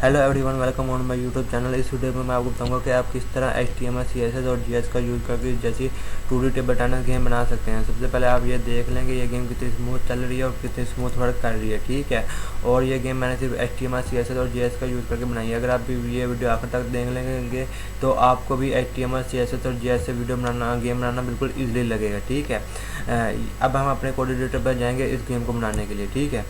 Hello everyone, welcome on my YouTube channel. इस video में मैं आपको बताऊंगा कि आप किस तरह HTML, CSS और JS का यूज़ करके जैसी 2D टेबल टेनिस गेम बना सकते हैं। सबसे पहले आप ये देख लेंगे ये गेम कितनी स्मूथ चल रही है और कितनी स्मूथ वर्क कर रही है, ठीक है। और ये गेम मैंने सिर्फ HTML, CSS और JS का यूज़ करके बनाई है। अगर आप भी ये वीडियो आखिर तक देख लेंगे तो आपको भी HTML, CSS और JS से वीडियो बनाना, गेम बनाना बिल्कुल ईजिली लगेगा, ठीक है। अब हम अपने कोड एडिटर पर जाएंगे इस गेम को बनाने के लिए, ठीक है।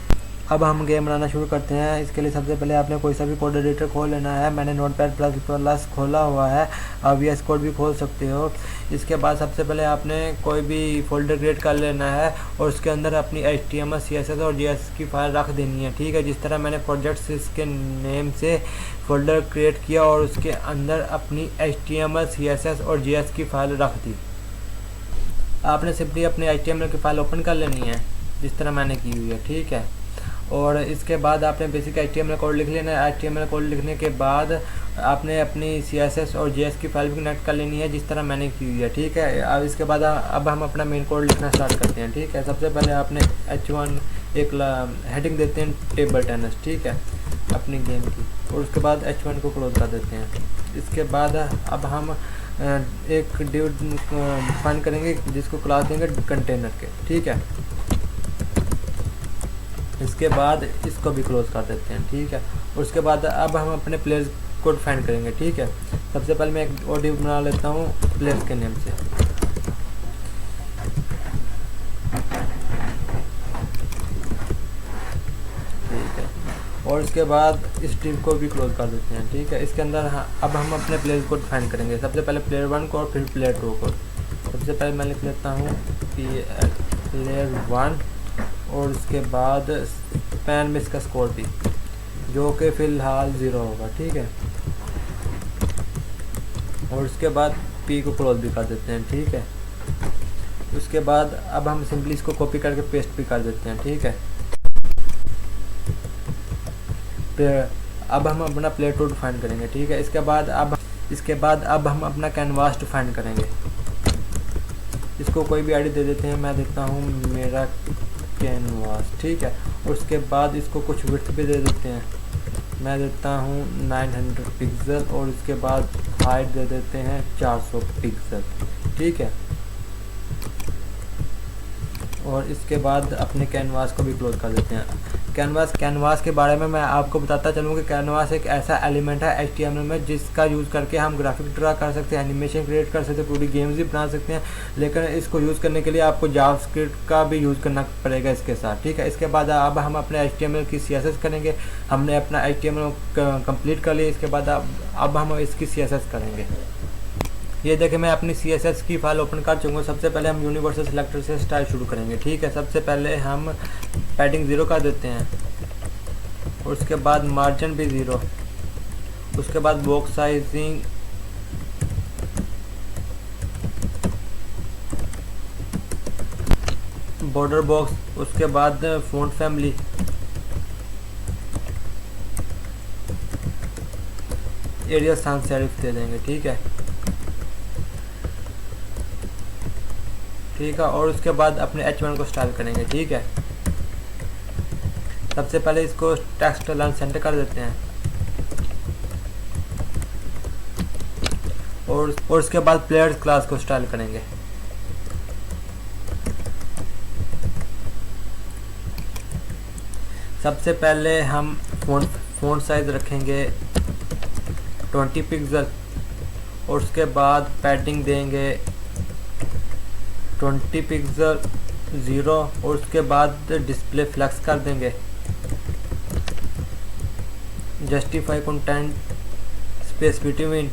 अब हम गेम बनाना शुरू करते हैं। इसके लिए सबसे पहले आपने कोई सा भी कोड एडिटर खोल लेना है। मैंने नोटपैड++ खोला हुआ है, आप VS कोड भी खोल सकते हो। इसके बाद सबसे पहले आपने कोई भी फोल्डर क्रिएट कर लेना है और उसके अंदर अपनी HTML, CSS और JS की फाइल रख देनी है, ठीक है। जिस तरह मैंने प्रोजेक्ट्स इसके नेम से फोल्डर क्रिएट किया और उसके अंदर अपनी HTML, CSS और JS की फाइल रख दी। आपने सिंपली अपनी HTML की फाइल ओपन कर लेनी है जिस तरह मैंने की हुई है, ठीक है। और इसके बाद आपने बेसिक HTML कोड लिख लेना है। HTML कोड लिखने के बाद आपने अपनी CSS और JS की फाइल भी कनेक्ट कर लेनी है जिस तरह मैंने की हुई है, ठीक है। अब इसके बाद अब हम अपना मेन कोड लिखना स्टार्ट करते हैं, ठीक है। सबसे पहले आपने H1 एक हेडिंग देते हैं टेबल टेनिस, ठीक है, अपनी गेम की, और उसके बाद H1 को क्लोज कर देते हैं। इसके बाद अब हम एक डिव डिफाइन करेंगे जिसको क्लास देंगे कंटेनर के, ठीक है। इसके बाद इसको भी क्लोज कर देते हैं, ठीक है। और उसके बाद अब हम अपने प्लेयर्स को फाइंड करेंगे, ठीक है। सबसे पहले मैं एक OD बना लेता हूँ प्लेयर्स के नेम से, ठीक है। और इसके बाद इस टीम को भी क्लोज कर देते हैं, ठीक है। इसके अंदर अब हम अपने प्लेयर्स को फाइंड करेंगे। सबसे पहले प्लेयर 1 को और फिर प्लेयर 2 को। सबसे पहले मैं लिख लेता हूँ प्लेयर 1 और उसके बाद पैन में इसका स्कोर भी जो कि फ़िलहाल 0 होगा, ठीक है। और उसके बाद P को क्लोज भी कर देते हैं, ठीक है। उसके बाद अब हम सिंपली इसको कॉपी करके पेस्ट भी कर देते हैं, ठीक है। अब हम अपना प्लेयर 2 डिफाइन करेंगे, ठीक है। इसके बाद अब हम अपना कैनवास डिफाइन करेंगे। इसको कोई भी आईडी दे देते हैं, मैं देता हूँ मेरा कैनवास, ठीक है। और उसके बाद इसको कुछ विड्थ भी दे देते हैं, मैं देता हूँ 900 पिक्सल, और इसके बाद हाइट दे देते हैं 400 पिक्सल, ठीक है। और इसके बाद अपने कैनवास को भी क्लोज कर देते हैं। कैनवास के बारे में मैं आपको बताता चलूँ कि कैनवास एक ऐसा एलिमेंट है HTML में जिसका यूज़ करके हम ग्राफिक ड्रा कर सकते हैं, एनिमेशन क्रिएट कर सकते हैं, पूरी गेम्स भी बना सकते हैं। लेकिन इसको यूज़ करने के लिए आपको जावास्क्रिप्ट का भी यूज़ करना पड़ेगा इसके साथ, ठीक है। इसके बाद अब हम अपने HTML की CSS करेंगे। हमने अपना HTML कंप्लीट कर लिया। इसके बाद अब हम इसकी CSS करेंगे। ये देखें मैं अपनी CSS की फाइल ओपन कर चुका हूँ। सबसे पहले हम यूनिवर्सल सिलेक्टर से स्टाइल शुरू करेंगे, ठीक है। सबसे पहले हम पैडिंग 0 कर देते हैं और उसके बाद मार्जिन भी 0। उसके बाद बॉक्स साइजिंग बॉर्डर बॉक्स, उसके बाद font family, Arial sans serif दे देंगे, ठीक है, ठीक है। और उसके बाद अपने H1 को स्टाइल करेंगे, ठीक है। सबसे पहले इसको टेक्स्ट लाइन सेंटर कर देते हैं और उसके बाद प्लेयर्स क्लास को स्टाइल करेंगे। सबसे पहले हम फ़ॉन्ट साइज रखेंगे 20 पिक्सल और उसके बाद पैडिंग देंगे 20 पिक्सल 0 और उसके बाद डिस्प्ले फ्लेक्स कर देंगे, जस्टिफाई कंटेंट स्पेस बिटवीन,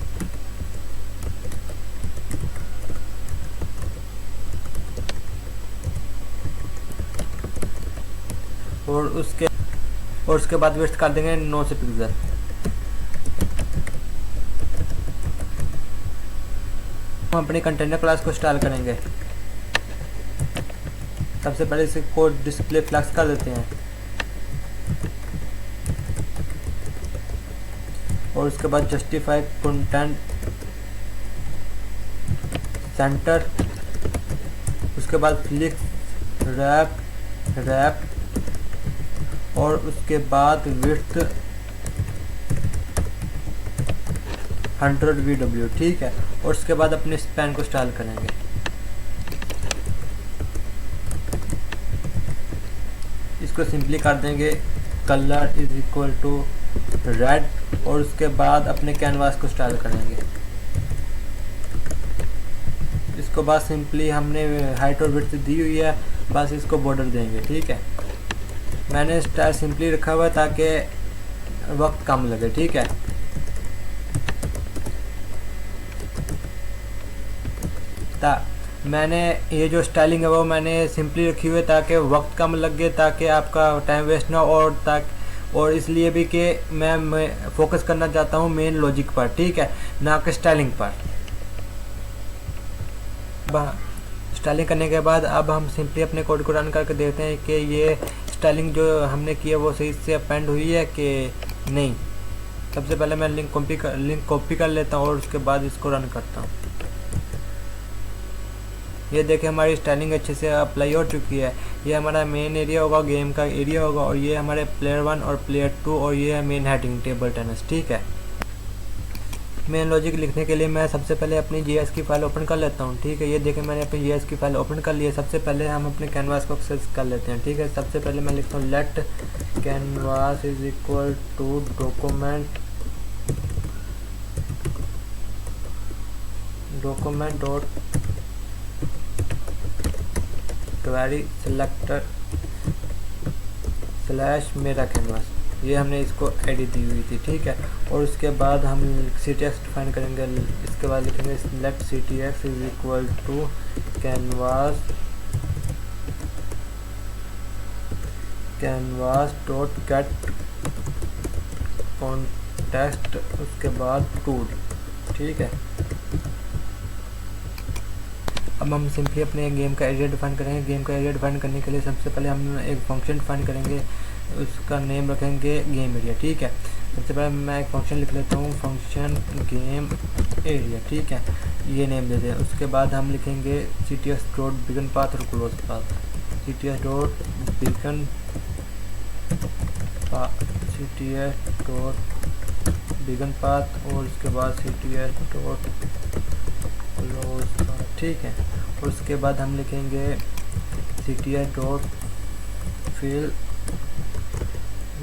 और उसके बाद विड्थ कर देंगे 900 पिक्सल। हम अपनी कंटेनर क्लास को स्टाइल करेंगे। सबसे पहले इसे कोड डिस्प्ले फ्लैक्स कर देते हैं और उसके बाद जस्टिफाई कंटेंट सेंटर, उसके बाद क्लिक रैप और उसके बाद विड्थ 100 VW, ठीक है। और उसके बाद अपने स्पैन को स्टाइल करेंगे। इसको सिंपली कर देंगे colour is equal to red, और उसके बाद अपने कैनवास को स्टाइल करेंगे। इसको बाद सिंपली हमने हाइट और विड्थ दी हुई है, बस इसको बॉर्डर देंगे, ठीक है। मैंने स्टाइल सिंपली रखा हुआ है ताकि वक्त कम लगे, ठीक है। मैंने ये जो स्टाइलिंग है वो मैंने सिंपली रखी हुई है ताकि वक्त कम लगे, ताकि आपका टाइम वेस्ट ना हो, और इसलिए भी कि मैं फोकस करना चाहता हूँ मेन लॉजिक पर, ठीक है, ना कि स्टाइलिंग पर। स्टाइलिंग करने के बाद अब हम सिंपली अपने कोड को रन करके देखते हैं कि ये स्टाइलिंग जो हमने की है वो सही से अपेंड हुई है कि नहीं। सबसे पहले मैं लिंक कॉपी कर लेता हूँ और उसके बाद इसको रन करता हूँ। ये देखें हमारी स्टाइलिंग अच्छे से अप्लाई हो चुकी है। ये हमारा मेन एरिया होगा, गेम का एरिया होगा, और ये हमारे प्लेयर 1 और प्लेयर 2, और ये है मेन हेडिंग टेबल टेनिस, ठीक है। मेन लॉजिक लिखने के लिए मैं सबसे पहले अपनी जीएस की फाइल ओपन कर लेता हूँ, ठीक है। ये देखें मैंने अपनी जीएस की फाइल ओपन कर ली है। सबसे पहले हम अपने कैनवास को एक्सेस कर लेते हैं, ठीक है। सबसे पहले मैं लिखता हूँ let canvas is equal to document dot query selector slash मेरा कैनवास, ये हमने इसको आईडी दी हुई थी, ठीक है। और उसके बाद हम ctx डिफाइन करेंगे। इसके बाद लिखेंगे let ctx is equal to canvas dot get context, उसके बाद टूल, ठीक है। अब हम सिंपली अपने गेम का एरिया डिफाइन करेंगे। गेम का एरिया डिफाइन करने के लिए सबसे पहले हम एक फंक्शन डिफाइन करेंगे, उसका नेम रखेंगे गेम एरिया, ठीक है। सबसे पहले मैं एक फंक्शन लिख लेता हूँ, फंक्शन गेम एरिया, ठीक है, ये नेम दे दें। उसके बाद हम लिखेंगे cts डॉट बिगन पाथ और close path, cts dot begin path और उसके बाद cts डॉट क्लोज पाथ, ठीक है। और उसके बाद हम लिखेंगे cts डॉट फिल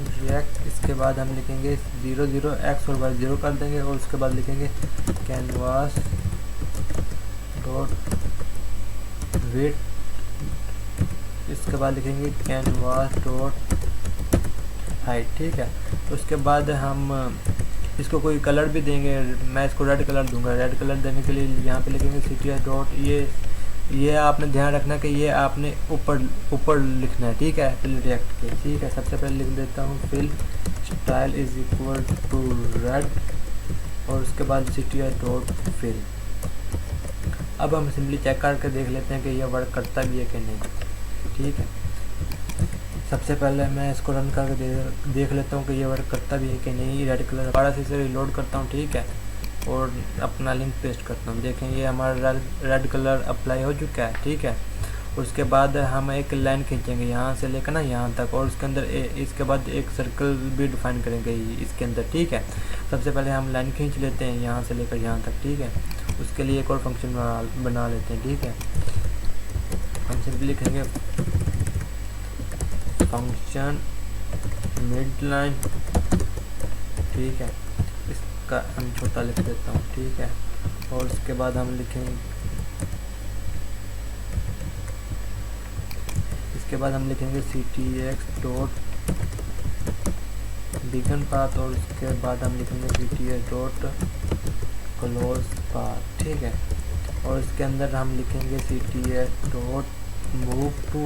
रिएक्ट। इसके बाद हम लिखेंगे 00 x और y 0 कर देंगे, और उसके बाद लिखेंगे कैनवास डॉट विड्थ। इसके बाद लिखेंगे कैनवास डॉट हाइट, ठीक है। उसके बाद हम इसको कोई कलर भी देंगे, मैं इसको रेड कलर दूंगा। रेड कलर देने के लिए यहाँ पे लिखेंगे cts डॉट, ये आपने ध्यान रखना कि ये आपने ऊपर लिखना है, ठीक है, फिल रिएक्ट के, ठीक है। सबसे पहले लिख देता हूँ fill style is equal to red, और उसके बाद cts डॉट फिल। अब हम सिंपली चेक करके देख लेते हैं कि ये वर्क करता भी है कि नहीं, ठीक है। सबसे पहले मैं इसको रन करके देख लेता हूँ कि ये वर्क करता भी है कि नहीं। रेड कलर दोबारा से इसे रिलोड करता हूँ, ठीक है, और अपना लिंक पेस्ट करता हूँ। देखें ये हमारा रेड कलर अप्लाई हो चुका है, ठीक है। उसके बाद हम एक लाइन खींचेंगे यहाँ से लेकर ना यहाँ तक, और उसके अंदर इसके बाद एक सर्कल भी डिफाइन करेंगे इसके अंदर, ठीक है। सबसे पहले हम लाइन खींच लेते हैं यहाँ से लेकर यहाँ तक, ठीक है। उसके लिए एक और फंक्शन बना लेते हैं, ठीक है। हम सिंपली लिखेंगे फंक्शन मिड लाइन, ठीक है। इसका हम छोटा लिख देता हूँ, ठीक है। और उसके बाद हम लिखेंगे ctx डॉट बिगन पाथ, और उसके बाद हम लिखेंगे cts डॉट क्लोज पाथ, ठीक है। और इसके अंदर हम लिखेंगे cts डॉट मूव टू,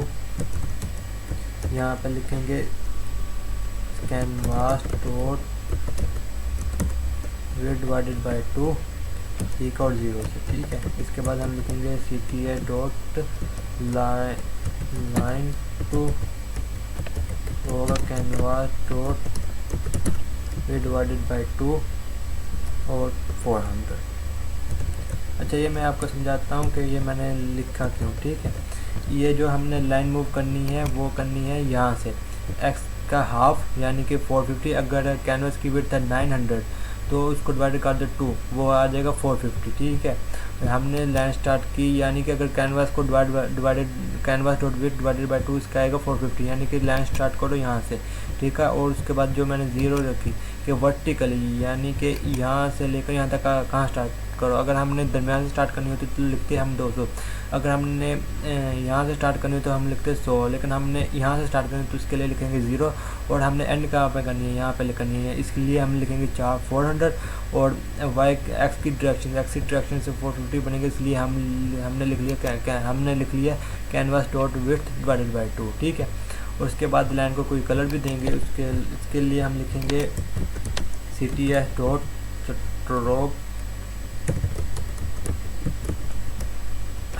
यहाँ पे लिखेंगे canvas dot width divided by 2 equal 0 से, ठीक है। इसके बाद हम लिखेंगे cts डॉट लाइन टू होगा canvas dot width divided by 2 और 400। अच्छा, ये मैं आपको समझाता हूँ कि ये मैंने लिखा क्यों, ठीक है। ये जो हमने लाइन मूव करनी है वो करनी है यहाँ से x का हाफ यानी कि 450। अगर कैनवास की विड्थ है 900 तो उसको डिवाइड कर दे 2, वो आ जाएगा 450। ठीक है, हमने लाइन स्टार्ट की, यानी कि अगर कैनवास को divided canvas dot width divided by 2 इसका आएगा 450, यानी कि लाइन स्टार्ट करो यहाँ से। ठीक है, और उसके बाद जो मैंने ज़ीरो रखी कि वर्टिकली, यानी कि यहाँ से लेकर यहाँ तक कहाँ स्टार्ट करो। अगर हमने दरमियान से स्टार्ट करनी होती तो लिखते हम 200, अगर हमने यहाँ से स्टार्ट करनी हो तो हम लिखते 100, लेकिन हमने यहाँ से स्टार्ट करनी तो उसके लिए लिखेंगे 0, और हमने एंड कहाँ पे करनी है, यहाँ पे करनी है, इसके लिए हम लिखेंगे 400, और वाई एक्स की डायरेक्शन से 450 बनेंगे, इसलिए हमने लिख लिया हमने लिख लिया canvas dot width divided by 2। ठीक है, और उसके बाद लाइन को कोई कलर भी देंगे, इसके लिए हम लिखेंगे CTS डॉट स्ट्रोक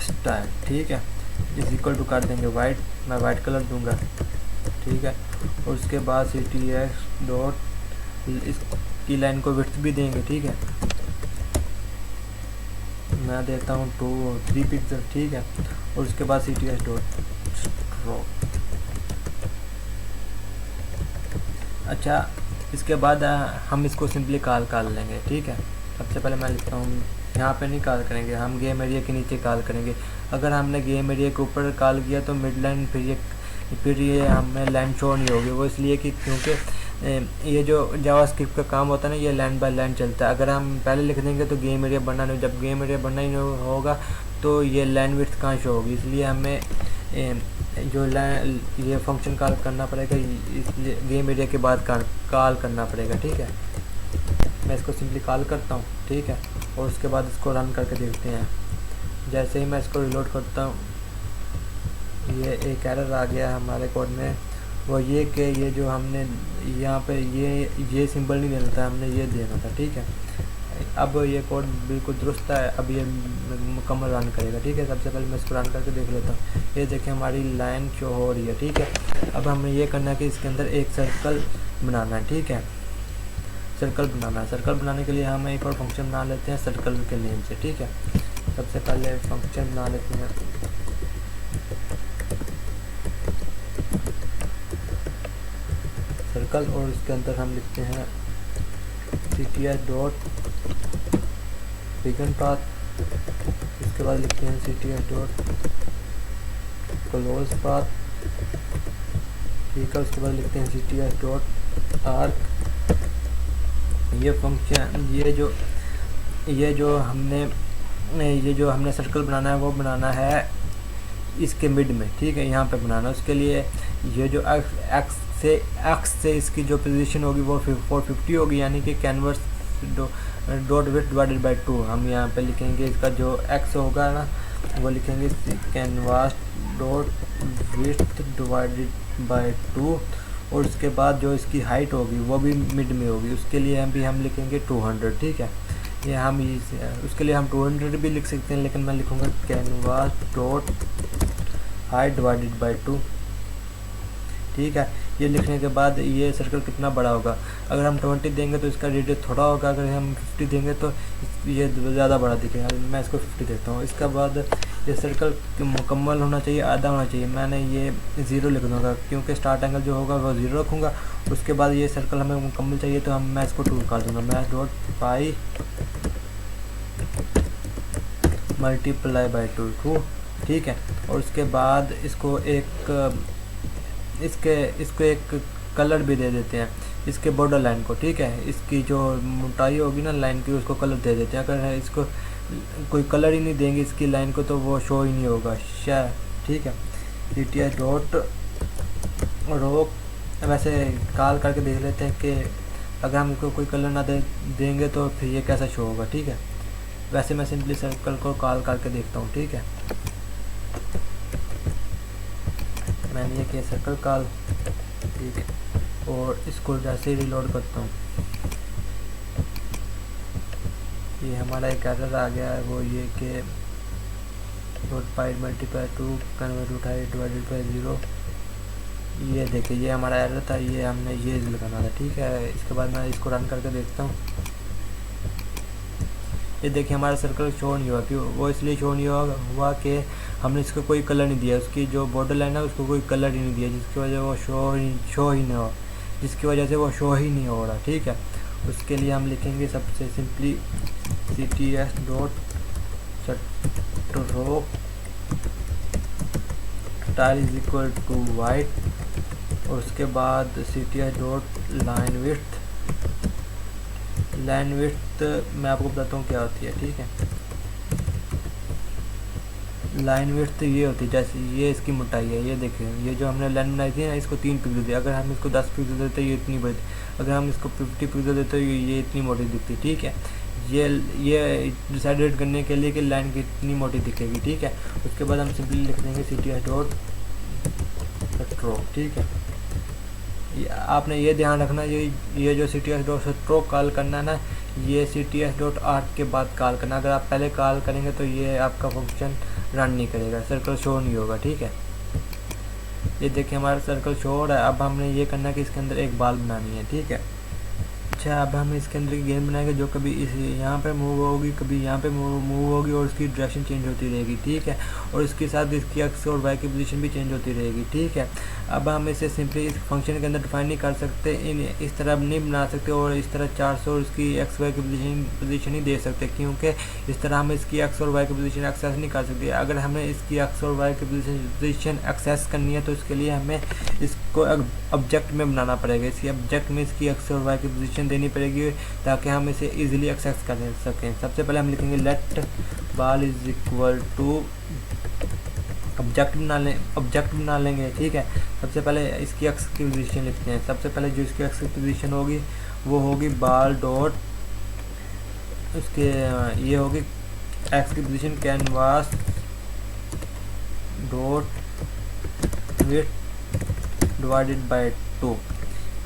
स्टाइल। ठीक है, इज इक्वल टू कर देंगे वाइट, मैं वाइट कलर दूंगा। ठीक है, और उसके बाद CTS डॉट इसकी लाइन को विड्थ भी देंगे। ठीक है, मैं देता हूँ 3 पिक्सल। ठीक है, और उसके बाद CTS डॉट स्ट्रोक। अच्छा, इसके बाद हम इसको सिंपली कॉल कर लेंगे। ठीक है, सबसे पहले मैं लिखता हूँ, यहाँ पे नहीं कॉल करेंगे, हम गेम एरिया के नीचे कॉल करेंगे। अगर हमने गेम एरिया के ऊपर कॉल किया तो मिड लाइन फिर ये हमें लाइन शो नहीं होगी, वो इसलिए कि क्योंकि ये जो जावास्क्रिप्ट का काम होता है ना, ये लाइन बाय लाइन चलता है। अगर हम पहले लिख देंगे तो गेम एरिया बनना नहीं, जब गेम एरिया बनना ही नहीं होगा तो ये लाइन विड्थ कहाँ शो होगी, इसलिए हमें जो ये फंक्शन कॉल करना पड़ेगा, इसलिए गेम एरिया के बाद कॉल करना पड़ेगा। ठीक है, मैं इसको सिंपली कॉल करता हूँ। ठीक है, और उसके बाद इसको रन करके देखते हैं। जैसे ही मैं इसको रिलोड करता हूँ, ये एक एरर आ गया हमारे कोड में, वो ये कि ये जो हमने यहाँ पे ये सिंबल नहीं देना था, हमने ये देना था। ठीक है, अब ये कोड बिल्कुल दुरुस्त है, अब ये मुकम्मल रन करेगा। ठीक है, सबसे पहले मैं इसको रन करके देख लेता हूँ। ये देखिए हमारी लाइन शो हो रही है। ठीक है, अब हमें ये करना है कि इसके अंदर एक सर्कल बनाना है। ठीक है, सर्कल बनाने के लिए हम एक और फंक्शन बना लेते हैं सर्कल के नेम से। ठीक है, सबसे पहले फंक्शन बना लेते हैं सर्कल, और इसके अंदर हम लिखते हैं CTS डॉट बिगिन पाथ, इसके बाद लिखते हैं CTS डॉट क्लोज पाथ। ठीक है, उसके बाद लिखते हैं CTS डॉट आर्क। ये फंक्शन ये जो हमने सर्कल बनाना है वो बनाना है इसके मिड में। ठीक है, यहाँ पे बनाना है, उसके लिए ये जो एक्स से इसकी जो पोजीशन होगी वो 450 होगी, यानी कि canvas dot width divided by 2। हम यहाँ पे लिखेंगे इसका जो एक्स होगा ना, वो लिखेंगे canvas dot width divided by 2, और उसके बाद जो इसकी हाइट होगी वो भी मिड में होगी, उसके लिए हम लिखेंगे 200। ठीक है, ये हम उसके लिए हम 200 भी लिख सकते हैं, लेकिन मैं लिखूँगा canvas dot height divided by 2। ठीक है, ये लिखने के बाद ये सर्कल कितना बड़ा होगा, अगर हम 20 देंगे तो इसका रेडियस थोड़ा होगा, अगर हम 50 देंगे तो ये ज़्यादा बड़ा दिखेगा। मैं इसको 50 देता हूँ। इसके बाद ये सर्कल मुकम्मल होना चाहिए, आधा होना चाहिए, मैंने ये 0 लिख दूँगा क्योंकि स्टार्ट एंगल जो होगा वो 0 रखूँगा। उसके बाद ये सर्कल हमें मुकम्मल चाहिए तो मैं इसको 2 कर दूँगा, math dot pi multiply by 2। ठीक है, और उसके बाद इसको एक कलर भी दे देते हैं इसके बॉर्डर लाइन को। ठीक है, इसकी जो मोटाई होगी ना लाइन की उसको कलर दे देते हैं। अगर इसको कोई कलर ही नहीं देंगे इसकी लाइन को तो वो शो ही नहीं होगा शायद। ठीक है, CTS डॉट रो वैसे कॉल करके देख लेते हैं कि अगर हम इसको कोई कलर ना देंगे तो फिर ये कैसा शो होगा। ठीक है, वैसे मैं सिंपली सर्कल को कॉल करके देखता हूँ। ठीक है, मैंने ये किया सर्कल कॉल। ठीक है, और इसको जैसे ही रिलोड करता हूँ ये हमारा एक एरर आ गया है, वो ये कि डॉट पाई मल्टीप्लाई 2 कन्वर्ट उठाई डिवाइडेड बाई 0। ये देखिए ये हमारा एरर था, ये हमने ये लगाना था। ठीक है, इसके बाद मैं इसको रन करके देखता हूँ। ये देखिए हमारा सर्कल शो नहीं हुआ, क्यों? वो इसलिए शो नहीं हुआ कि हमने इसको कोई कलर नहीं दिया, उसकी जो बॉर्डर लाइन है उसको कोई कलर ही नहीं दिया, जिसकी वजह वो शो ही नहीं हो, जिसकी वजह से वो शो ही नहीं हो रहा। ठीक है, उसके लिए हम लिखेंगे सबसे simply cts dot stroke style is equal to white, और उसके बाद cts डॉट लाइन विड्थ मैं आपको बताता हूँ क्या होती है। ठीक है, लाइन विड्थ ये होती है, जैसे ये इसकी मोटाई है, ये देखिए ये जो हमने लाइन बनाई थी ना, इसको 3 पिक्सल दिया, अगर हम इसको 10 पिक्सल देते ये इतनी बड़ी, अगर हम इसको 50 पिक्सल देते ये इतनी मोटी दिखती। ठीक है, ये डिसाइडेड करने के लिए कि लाइन कितनी मोटी दिखेगी। ठीक है, उसके बाद हम सिंपली लिख देंगे cts डॉट स्ट्रोक। ठीक है, आपने ये ध्यान रखना, ये जो cts डॉट स्ट्रोक कॉल करना है ना, ये cts डॉट आर्क के बाद कॉल करना। अगर आप पहले कॉल करेंगे तो ये आपका फंक्शन रन नहीं करेगा, सर्कल शो नहीं होगा। ठीक है, ये देखिए हमारा सर्कल शो हो रहा है। अब हमने ये करना है कि इसके अंदर एक बाल बनानी है। ठीक है, अच्छा अब हम इसके अंदर की गेम बनाएंगे जो कभी इस यहाँ पे मूव होगी, कभी यहाँ पे मूव होगी, और उसकी डायरेक्शन चेंज होती रहेगी। ठीक है, और इसके साथ इसकी एक्स और वाई की पोजीशन भी चेंज होती रहेगी। ठीक है, अब हम इसे सिंपली इस फंक्शन के अंदर डिफाइन नहीं कर सकते, इस तरह नहीं बना सकते, और इस तरह 400 और इसकी एक्स वाई की पोजीशन ही दे सकते, क्योंकि इस तरह हम इसकी एक्स और वाई की पोजीशन एक्सेस नहीं कर सकते। अगर हमें इसकी एक्स और वाई की पोजीशन एक्सेस करनी है तो इसके लिए हमें इसको ऑब्जेक्ट में बनाना पड़ेगा। इसी ऑब्जेक्ट में इसकी एक्स और वाई की पोजीशन देनी पड़ेगी ताकि हम इसे इजीली एक्सेस कर सकें। सबसे पहले हम लिखेंगे let ball is equal to object बना लेंगे। ठीक है, सबसे पहले इसकी एक्स की पोजीशन लिखते हैं। सबसे पहले जो इसकी एक्स की पोजीशन होगी वो होगी बॉल डॉट, उसके ये होगी एक्स की position canvas dot width divided by 2।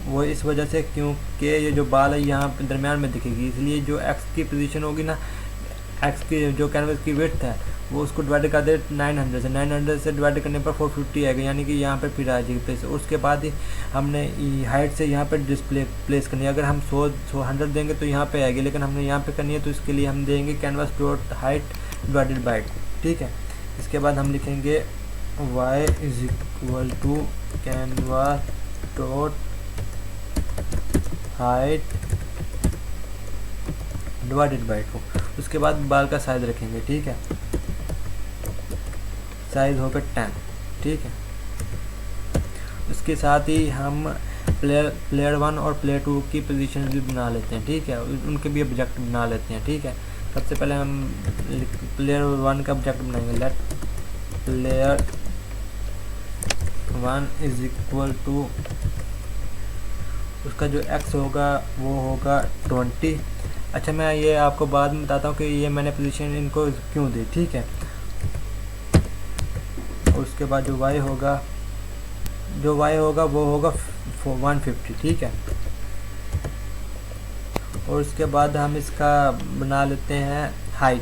वो इस वजह से क्योंकि ये जो बाल है यहाँ पे दरमियान में दिखेगी, इसलिए जो एक्स की पोजीशन होगी ना, एक्स की जो कैनवास की विड्थ है वो उसको डिवाइड कर दे 900 से। 900 से डिवाइड करने पर 450 आएगा, यानी कि यहाँ पे फिर आ जाएगी प्लेस। उसके बाद ही हमने हाइट से यहाँ पे डिस्प्ले प्लेस करनी है। अगर हम 100 देंगे तो यहाँ पे आएगी, लेकिन हमने यहाँ पे करनी है तो इसके लिए हम देंगे canvas dot height divided by. ठीक है, इसके बाद हम लिखेंगे y is equal to canvas dot height divided by 2। उसके बाद बाल का साइज रखेंगे। ठीक है, साइज होगा 10। ठीक है, उसके साथ ही हम प्लेयर 1 और प्लेयर 2 की पोजीशन भी बना लेते हैं। ठीक है, उनके भी ऑब्जेक्ट बना लेते हैं। ठीक है, सबसे पहले हम प्लेयर 1 का ऑब्जेक्ट बनाएंगे। Let player 1 is equal to, उसका जो x होगा वो होगा 20। अच्छा मैं ये आपको बाद में बताता हूँ कि ये मैंने पोजीशन इनको क्यों दी। ठीक है, उसके बाद जो y होगा वो होगा 150। ठीक है, और उसके बाद हम इसका बना लेते हैं हाइट।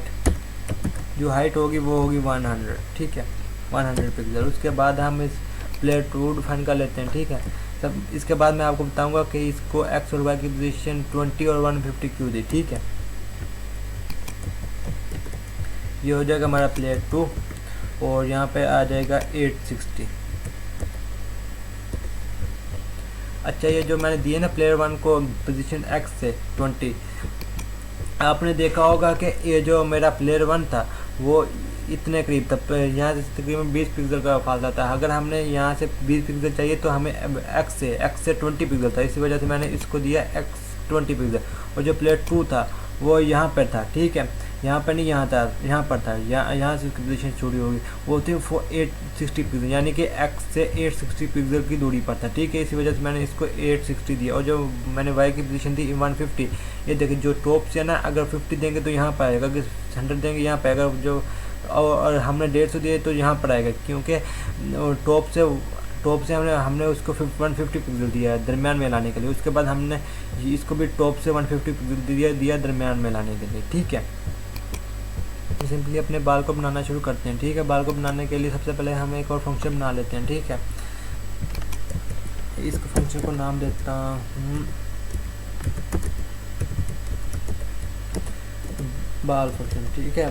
जो हाइट होगी वो होगी 100। ठीक है, 100 पिक्सल। उसके बाद हम इस प्लेयर 2 डिफाइन कर लेते हैं। ठीक है, तब इसके बाद मैं आपको बताऊंगा कि इसको एक्स और वाई की पोजीशन 20 और 150 क्यों दी। ठीक है, ये हो जाएगा हमारा प्लेयर 2 और यहाँ पे आ जाएगा 860। अच्छा ये जो मैंने दिए ना प्लेयर 1 को पोजीशन एक्स से 20, आपने देखा होगा कि ये जो मेरा प्लेयर 1 था वो इतने करीब था, यहाँ से तकरीबन 20 पिक्सल का फासला था। अगर हमने यहाँ से 20 पिक्सल चाहिए तो हमें एक्स से 20 पिक्सल था, इसी वजह से मैंने इसको दिया एक्स 20 पिक्सल। और जो प्लेयर 2 था वो यहाँ पर था। ठीक है, यहाँ पर नहीं, यहाँ था, यहाँ पर था, यहाँ से उसकी पोजीशन छोटी होगी, वो थी 860 पिक्सल, यानी कि एक्स से 860 पिक्सल की दूरी पर था। ठीक है, इसी वजह से मैंने इसको 860 दिया। और जो मैंने वाई की पोजीशन थी 150, ये देखिए जो टॉप से ना अगर 50 देंगे तो यहाँ पर आएगा, अगर 100 देंगे यहाँ पर आएगा, जो और हमने 150 दिए तो यहाँ पर आएगा, क्योंकि टॉप से हमने उसको 150 पिक्सल दिया है दरमियान में लाने के लिए। उसके बाद हमने इसको भी टॉप से 150 पिक्सल दिया दरमियान में लाने के लिए। ठीक है, तो सिंपली अपने बाल को बनाना शुरू करते हैं। ठीक है, बाल को बनाने के लिए सबसे पहले हम एक और फंक्शन बना लेते हैं। ठीक है, इस फंक्शन को नाम देता हूँ बाल फंक्शन। ठीक है,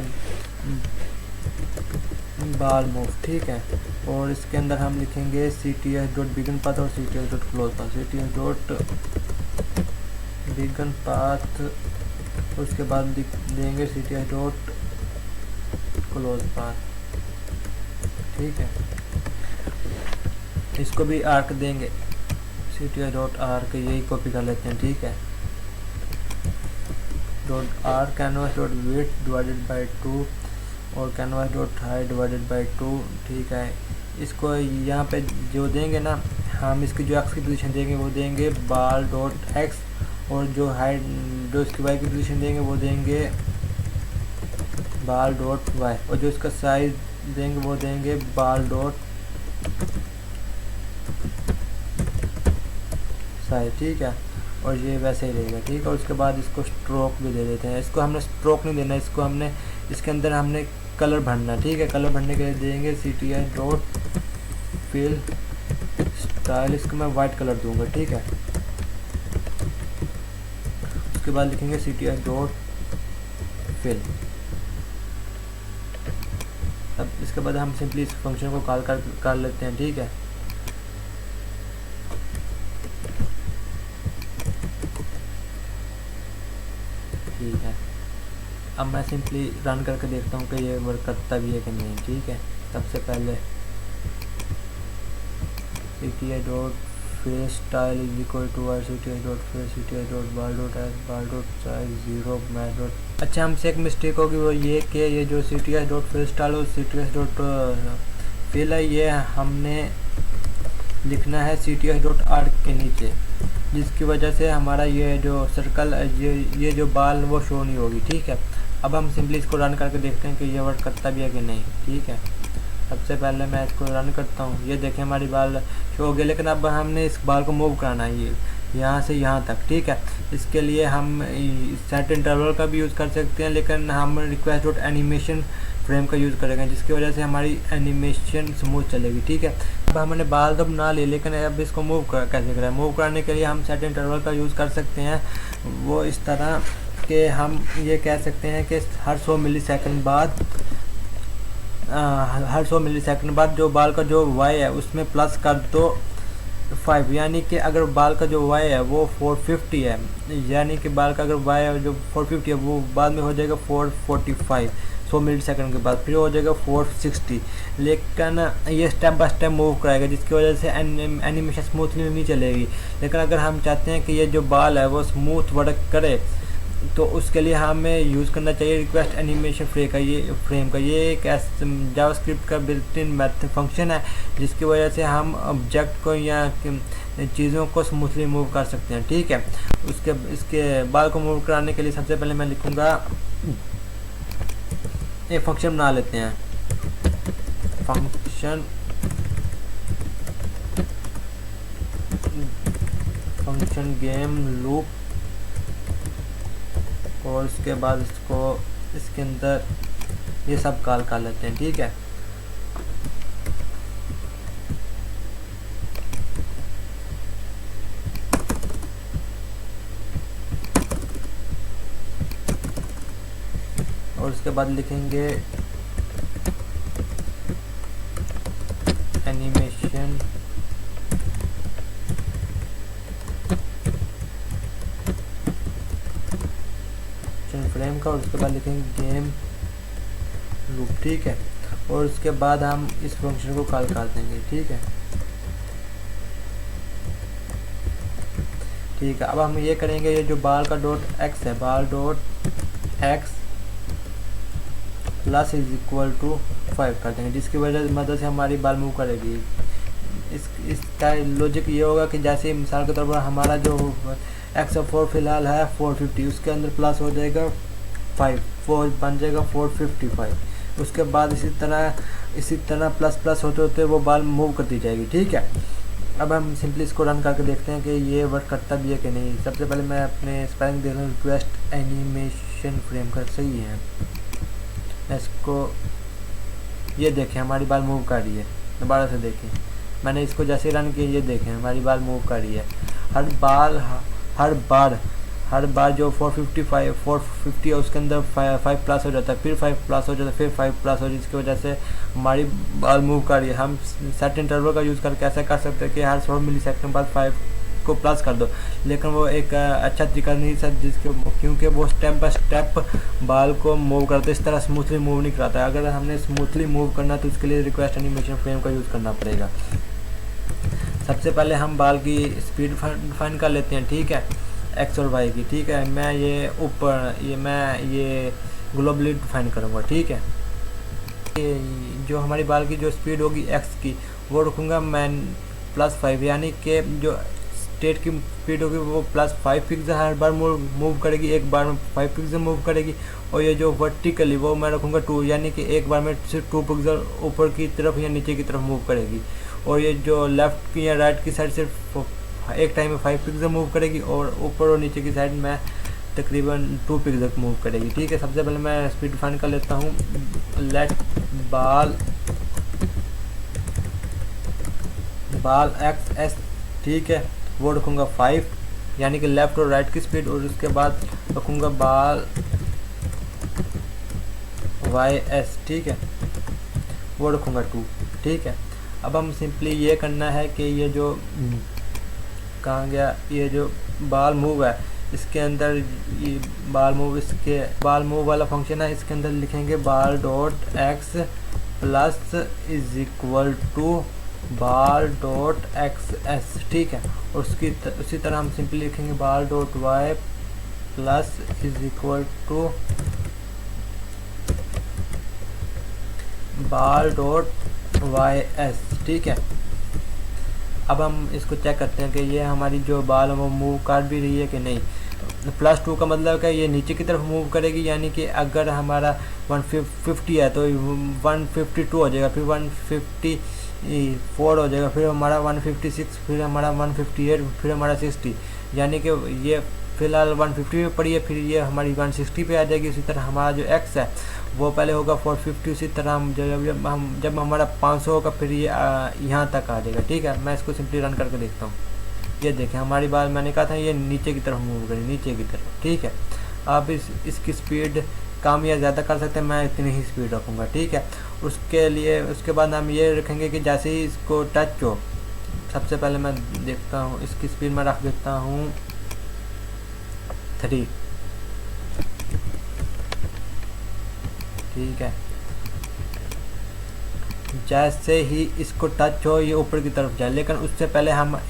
बाल मूव। ठीक है, और इसके अंदर हम लिखेंगे cts डॉट बिगिन पाथ और cts dot close path. cts dot begin path, उसके बाद देंगे CTI डॉट क्लोज पाथ। ठीक है, इसको भी आर्क देंगे CTI डॉट आर्क, यही कॉपी कर लेते हैं। ठीक है, dot arc canvas dot width divided by 2 और canvas dot height divided by 2। ठीक है, इसको यहाँ पे जो देंगे ना, हम इसकी जो एक्स की पोजीशन देंगे वो देंगे बाल डॉट एक्स, और जो हाइट जो इसकी वाई की पोजीशन देंगे वो देंगे बाल डॉट वाई, और जो इसका साइज देंगे वो देंगे बाल डॉट साइज। ठीक है, और ये वैसे ही रहेगा। ठीक है, और उसके बाद इसको स्ट्रोक भी दे देते हैं। इसको हमने स्ट्रोक नहीं देना, इसको हमने इसके अंदर हमने कलर भरना। ठीक है, कलर भरने के लिए देंगे CTI डॉट फिल स्टाइल, इसको मैं वाइट कलर दूंगा। ठीक है, उसके बाद लिखेंगे CTI डॉट फिल। अब इसके बाद हम सिंपली इस फंक्शन को कॉल कर लेते हैं। ठीक है, ठीक है, अब मैं सिंपली रन करके देखता हूँ कि ये वर्क करता भी है कि नहीं। ठीक है, सबसे पहले CTI dot face style is equal to CTI dot face CTI dot ball dot s ball dot size 0 math dot. अच्छा, हमसे एक मिस्टेक होगी, वो ये कि ये जो CTI डॉट फेस स्टाइल और CTI डॉट फिल है, ये हमने लिखना है CTI डॉट आर्क के नीचे, जिसकी वजह से हमारा ये जो सर्कल ये जो बाल वो शो नहीं होगी। ठीक है, अब हम सिंपली इसको रन करके देखते हैं कि ये वर्क करता भी है कि नहीं। ठीक है, सबसे पहले मैं इसको रन करता हूँ, ये देखें हमारी बाल शो हो गया, लेकिन अब हमने इस बाल को मूव कराना है ये यहाँ से यहाँ तक। ठीक है, इसके लिए हम सेट इंटरवल का भी यूज़ कर सकते हैं, लेकिन हम रिक्वेस्ट डॉट एनिमेशन फ्रेम का यूज़ करेंगे, जिसकी वजह से हमारी एनिमेशन स्मूथ चलेगी। ठीक है, अब हमने बाल तो बना लिए, लेकिन अब इसको मूव कैसे करें। मूव कराने के लिए हम सेट इंटरवल का यूज़ कर सकते हैं, वो इस तरह के हम ये कह सकते हैं कि हर 100 मिलीसेकंड बाद जो बाल का जो वाई है उसमें प्लस कर दो 5, यानी कि अगर बाल का जो वाई है वो 450 है, यानी कि बाल का अगर वाई है जो 450 है वो बाद में हो जाएगा 445 100 मिलीसेकंड के बाद, फिर हो जाएगा 460। लेकिन ये स्टेप बाय स्टेप मूव कराएगा, जिसकी वजह से एनिमेशन स्मूथली नहीं चलेगी। लेकिन अगर हम चाहते हैं कि ये जो बाल है वो स्मूथ वर्क करे, तो उसके लिए हमें यूज़ करना चाहिए रिक्वेस्ट एनिमेशन फ्रेम का। ये एक जावास्क्रिप्ट का बिल्ट इन मेथड फंक्शन है, जिसकी वजह से हम ऑब्जेक्ट को या चीज़ों को स्मूथली मूव कर सकते हैं। ठीक है, इसके बाल को मूव कराने के लिए सबसे पहले मैं लिखूँगा, एक फंक्शन बना लेते हैं, फंक्शन गेम लूप, और उसके बाद इसको इसके अंदर ये सब कॉल कर लेते हैं। ठीक है, और उसके बाद लिखेंगे एनिमेशन फ्रेम का, और उसके बाद लिखेंगे गेम लूप। ठीक है, और उसके बाद हम इस फंक्शन को कॉल कर देंगे। ठीक है, ठीक है, अब हम ये करेंगे, ये जो बाल का डॉट एक्स है, ball dot x plus is equal to 5 कर देंगे, जिसकी वजह मदद से हमारी बाल मूव करेगी। इसका लॉजिक ये होगा कि जैसे मिसाल के तौर पर हमारा जो x4 फिलहाल है 450, उसके अंदर प्लस हो जाएगा 5, 4 बन जाएगा 455। उसके बाद इसी तरह प्लस प्लस होते होते वो बाल मूव करती जाएगी। ठीक है, अब हम सिंपली इसको रन करके देखते हैं कि ये वर्क करता भी है कि नहीं। सबसे पहले मैं अपने स्पेलिंग देख लूँ, रिक्वेस्ट एनिमेशन फ्रेम का सही है। इसको ये देखें हमारी बाल मूव कर रही है, दोबारा से देखें, मैंने इसको जैसे रन किया ये देखें हमारी बाल मूव कर रही है। हर बार जो 450 है उसके अंदर 5 प्लस हो जाता है, फिर 5 प्लस हो जाता है, फिर 5 प्लस हो जाता है, जिसकी वजह से हमारी बाल मूव कर रही है। हम सेट इंटरवल का यूज़ करके ऐसा कर सकते हैं कि हर 100 मिलीसेकंड बाद 5 इसको प्लस कर दो, लेकिन वो एक अच्छा तरीका नहीं सर, क्योंकि वो स्टेप बाय स्टेप बाल को मूव करते, इस तरह स्मूथली मूव नहीं कराता है। अगर हमने स्मूथली मूव करना तो उसके लिए रिक्वेस्ट एनिमेशन फ्रेम का यूज़ करना पड़ेगा। सबसे पहले हम बाल की स्पीड फाइंड कर लेते हैं, ठीक है, एक्स और वाई की, ठीक है। मैं ये ग्लोबली डिफाइन करूँगा, ठीक है। जो हमारी बाल की जो स्पीड होगी एक्स की, वो रखूँगा मैं +5, यानी कि जो स्टेट की स्पीड होगी वो +5 पिक्सल हर बार मूव करेगी, एक बार में 5 पिक्सल मूव करेगी। और ये जो वर्टिकली वो मैं रखूँगा 2, यानी कि एक बार में सिर्फ 2 पिक्सल ऊपर की तरफ या नीचे की तरफ मूव करेगी। और ये जो लेफ़्ट की या राइट की साइड सिर्फ एक टाइम में 5 पिक्सल मूव करेगी, और ऊपर और नीचे की साइड में तकरीबन 2 पिक्सल मूव करेगी, ठीक है। सबसे पहले मैं स्पीड डिफाइन कर लेता हूँ, लेट बाल एक्स एस, ठीक है, वो रखूँगा 5, यानी कि लेफ़्ट और राइट की स्पीड। और उसके बाद रखूँगा बाल वाई एस, ठीक है, वो रखूँगा 2, ठीक है। अब हम सिंपली ये करना है कि ये जो कहाँ गया, ये जो बाल मूव है इसके अंदर, ये बाल मूव वाला फंक्शन है, इसके अंदर लिखेंगे ball dot x plus is equal to ball dot x s, ठीक है। और उसी तरह हम सिंपली लिखेंगे ball dot Y plus is equal to ball dot Y s, ठीक है। अब हम इसको चेक करते हैं कि ये हमारी जो बाल है वो मूव कर भी रही है कि नहीं। +2 का मतलब है ये नीचे की तरफ मूव करेगी, यानी कि अगर हमारा 150 है तो 152 हो जाएगा, फिर 154 हो जाएगा, फिर हमारा 156, फिर हमारा 158, फिर हमारा 60, यानी कि ये फ़िलहाल 150 पे पड़ी है, फिर ये हमारी 160 पे आ जाएगी। इसी तरह हमारा जो एक्स है वो पहले होगा 450, उसी तरह हम जब हमारा 500 होगा फिर ये यहाँ तक आ जाएगा, ठीक है। मैं इसको सिंपली रन करके देखता हूँ। ये देखें हमारी बाल, मैंने कहा था ये नीचे की तरफ मूव करें, नीचे की तरफ, ठीक है। आप इसकी स्पीड कम या ज़्यादा कर सकते हैं, मैं इतनी ही स्पीड रखूँगा, ठीक है। उसके बाद हम ये रखेंगे कि जैसे ही इसको टच हो, सबसे पहले मैं देखता हूँ इसकी स्पीड मैं रख देता हूँ 3, ठीक है। जैसे ही इसको टच हो ये ऊपर की तरफ जाए, लेकिन उससे पहले हम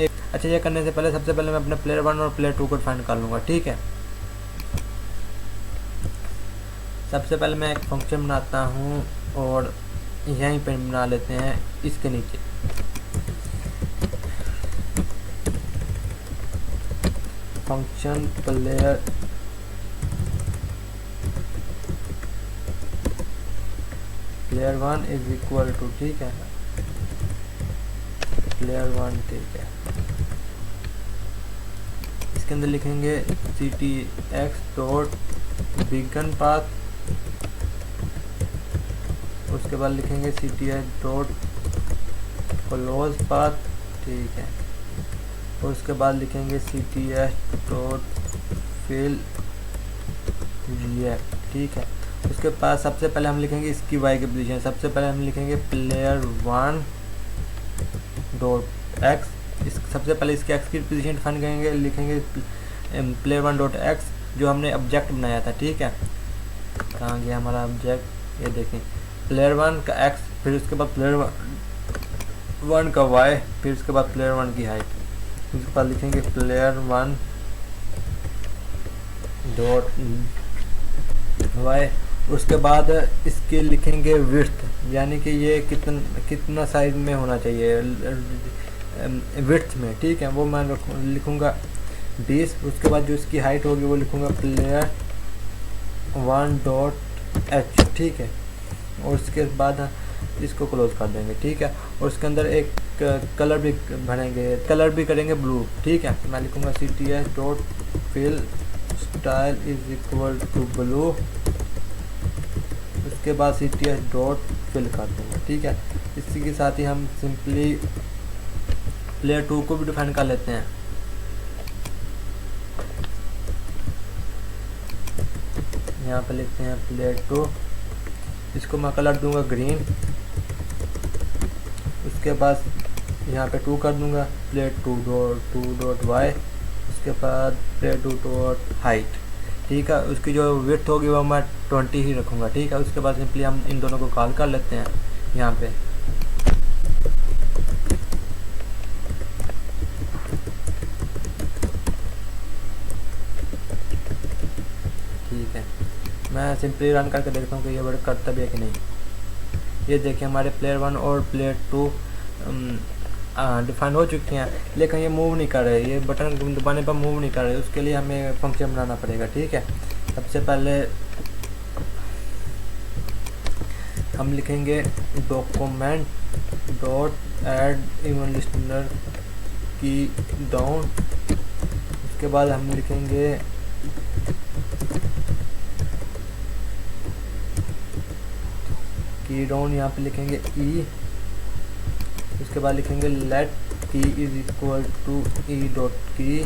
ये करने से पहले सबसे पहले मैं अपने प्लेयर 1 और प्लेयर 2 को फाइंड कर लूँगा, ठीक है। सबसे पहले मैं एक फंक्शन बनाता हूँ और यहीं पे बना लेते हैं इसके नीचे, function player player 1 is equal to, ठीक है, प्लेयर 1, ठीक है। इसके अंदर लिखेंगे ctx डॉट बिगन पाथ, उसके बाद लिखेंगे ctx डॉट क्लोज पाथ, ठीक है। और उसके बाद लिखेंगे ctx डॉट फिल रिएक्ट, ठीक है। उसके पास सबसे पहले हम लिखेंगे इसकी वाई की पोजीशन, सबसे पहले हम लिखेंगे प्लेयर 1 डॉट एक्स, सबसे पहले इसके एक्स की पोजीशन फाइंड करेंगे, लिखेंगे प्लेयर 1 डॉट एक्स जो हमने ऑब्जेक्ट बनाया था, ठीक है। कहाँ गया हमारा ऑब्जेक्ट, ये देखें, प्लेयर 1 का एक्स, फिर उसके बाद प्लेयर 1 का वाई, फिर उसके बाद प्लेयर 1 की हाइट, उसके बाद लिखेंगे प्लेयर 1 डॉट वाई। उसके बाद इसके लिखेंगे विड्थ, यानी कि ये कितना साइज में होना चाहिए विड्थ में, ठीक है, वो मैं लिखूँगा 20। उसके बाद जो इसकी हाइट होगी वो लिखूँगा प्लेयर 1 डॉट एच, ठीक है। और उसके बाद इसको क्लोज कर देंगे, ठीक है। और उसके अंदर एक कलर भी भरेंगे, कलर भी करेंगे ब्लू, ठीक है। मैं लिखूँगा cts dot fill style is equal to blue, उसके बाद cts डॉट फिल कर देंगे, ठीक है। इसी के साथ ही हम सिंपली प्लेयर 2 को भी डिफाइन कर लेते हैं। यहाँ पे लिखते हैं प्लेयर 2, इसको मैं कलर दूंगा ग्रीन। उसके बाद यहाँ पे 2 कर दूंगा, प्लेयर 2 डॉट वाई, उसके बाद प्लेयर 2 डॉट हाइट, ठीक है। उसकी जो विड्थ होगी वो मैं 20 ही रखूँगा, ठीक है। उसके बाद सिंपली हम इन दोनों को कॉल कर लेते हैं यहाँ पे। ठीक है, मैं सिंपली रन करके देखता हूँ कि ये वर्क करता भी है कि नहीं। ये देखिए हमारे प्लेयर 1 और प्लेयर 2 डिफाइन हो चुके हैं, लेकिन ये मूव नहीं कर रहे, ये बटन दबाने पर मूव नहीं कर रहे। उसके लिए हमें फंक्शन बनाना पड़ेगा, ठीक है। सबसे पहले हम लिखेंगे document dot add even listener की डाउन, उसके बाद हम लिखेंगे की डाउन, यहाँ पे लिखेंगे ई, उसके बाद लिखेंगे let key is equal to e dot key,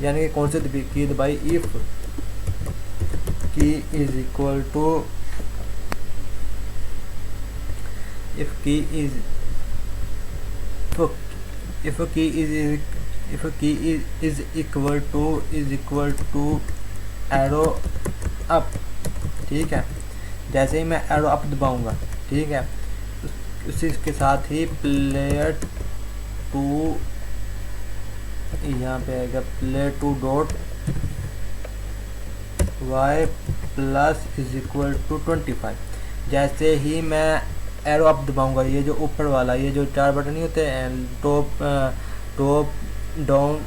यानी कि कौन से की दबाई, if key is equal to, if key is equal to arrow up, ठीक है। जैसे ही मैं एरो अप दबाऊंगा, ठीक है, उसी के साथ ही प्लेयर 2, यहाँ पे आएगा player 2 dot Y plus is equal to 25। जैसे ही मैं एरो अप दबाऊंगा, ये जो ऊपर वाला, ये जो 4 बटन नहीं होते हैं, टॉप डाउन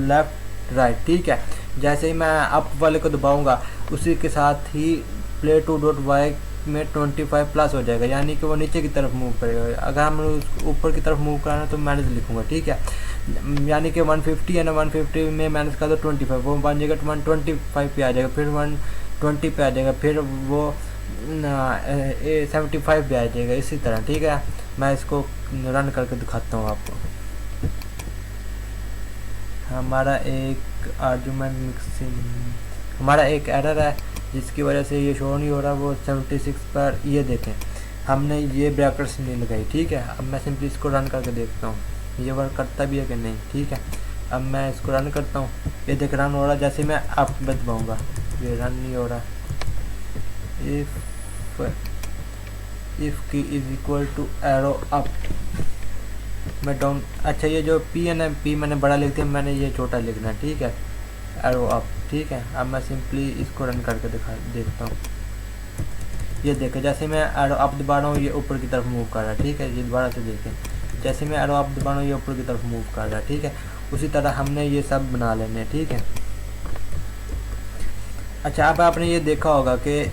लेफ्ट राइट, ठीक है। जैसे ही मैं अप वाले को दबाऊंगा, उसी के साथ ही प्लेयर 2 डॉट वाई में 25 प्लस हो जाएगा, यानी कि वो नीचे की तरफ मूव करेगा। अगर हम ऊपर की तरफ मूव कराना तो माइनस लिखूंगा, ठीक है। यानी कि 150 है ना, 150 में माइनस का तो 25, वो बन जाएगा 125 पे आ जाएगा, फिर 120 पे आ जाएगा, फिर वो 75 पे आ जाएगा, इसी तरह, ठीक है। मैं इसको रन करके दिखाता हूँ आपको। हमारा एक आर्गुमेंट मिक्सिंग, हमारा एक एरर है जिसकी वजह से ये शो नहीं हो रहा, वो 76 पर। ये देखें, हमने ये ब्रैकेट्स नहीं लगाई, ठीक है। अब मैं सिंपली इसको रन करके देखता हूँ ये वर्क करता भी है कि नहीं, ठीक है। अब मैं इसको रन करता हूँ, ये देख रन हो रहा है। जैसे मैं अप दबाऊँगा, ये रन नहीं हो रहा। If key is equal to arrow up, मैं डाउन, अच्छा ये जो पी है ना, पी मैंने बड़ा लिख दिया, मैंने ये छोटा लिखना है, ठीक है, एरो अप, ठीक है। अब मैं सिंपली इसको रन करके देखता हूँ। ये देखें, जैसे मैं एरो अप दबा रहा हूँ ये ऊपर की तरफ मूव कर रहा है, ठीक है। ये दोबारा से देखें, जैसे मैं एरो अप दबा रहा हूँ ये ऊपर की तरफ मूव कर रहा है, ठीक है। उसी तरह हमने ये सब बना लेने, ठीक है। अच्छा, अब आपने ये देखा होगा कि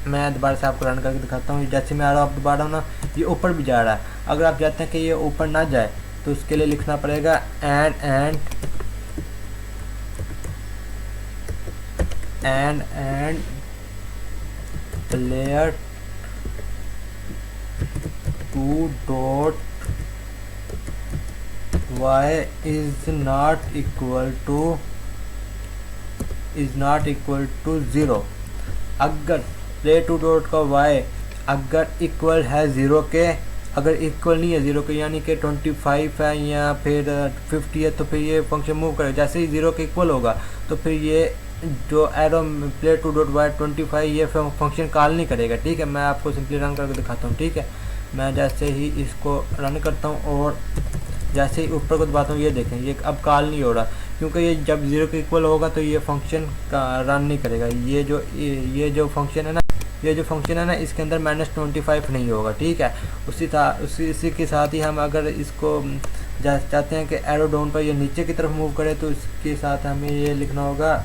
मैं दोबारा से आपको रन करके दिखाता हूँ। जैसे मैं एरो अप दबा रहा हूँ ना, ये ऊपर भी जा रहा है। अगर आप चाहते हैं कि ये ऊपर ना जाए तो उसके लिए लिखना पड़ेगा and player 2 dot Y is not equal to 0। अगर प्लेयर 2 डॉट का वाई अगर इक्वल है 0 के, अगर इक्वल नहीं है 0 के, यानी कि 25 है या फिर 50 है, तो फिर ये फंक्शन मूव करेगा। जैसे ही 0 के इक्वल होगा तो फिर ये जो एरो प्लेयर 2 डॉट वाई 25 ये फंक्शन कॉल नहीं करेगा, ठीक है। मैं आपको सिंपली रन करके दिखाता हूँ, ठीक है। मैं जैसे ही इसको रन करता हूँ और जैसे ही ऊपर को दबाता हूँ, ये देखें ये अब कॉल नहीं हो रहा, क्योंकि ये जब 0 के इक्वल होगा तो ये फंक्शन रन नहीं करेगा। ये जो फंक्शन है ना, इसके अंदर -25 नहीं होगा, ठीक है। उसी के साथ ही हम अगर इसको चाहते हैं कि एरो डाउन पर ये नीचे की तरफ मूव करे, तो इसके साथ हमें ये लिखना होगा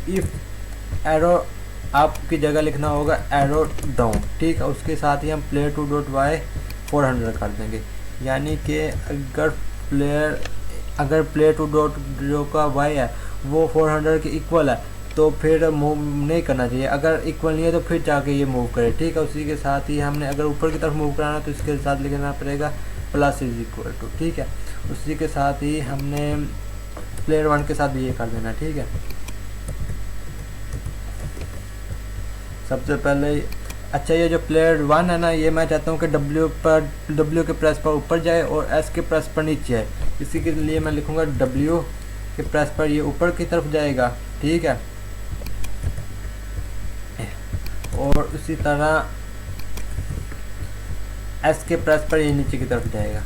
इफ एरो अप की जगह लिखना होगा एरो डाउन, ठीक है। उसके साथ ही हम प्लेयर 2 डॉट वाई 400 कर देंगे, यानी कि अगर प्लेयर 2 डॉट जो का वाई है वो 400 के इक्वल है तो फिर मूव नहीं करना चाहिए। अगर इक्वल नहीं है तो फिर जाके ये मूव करे, ठीक है। उसी के साथ ही हमने अगर ऊपर की तरफ मूव कराना तो इसके साथ लिखना पड़ेगा प्लस इज इक्वल टू, ठीक है। उसी के साथ ही हमने प्लेयर 1 के साथ भी ये कर देना, ठीक है। सबसे पहले अच्छा ये जो प्लेयर 1 है ना, ये मैं चाहता हूँ कि W के प्रेस पर ऊपर जाए और S के प्रेस पर नीचे आए। इसी के लिए मैं लिखूँगा W के प्रेस पर ये ऊपर की तरफ जाएगा, ठीक है, और उसी तरह S के प्रेस पर ये नीचे की तरफ जाएगा।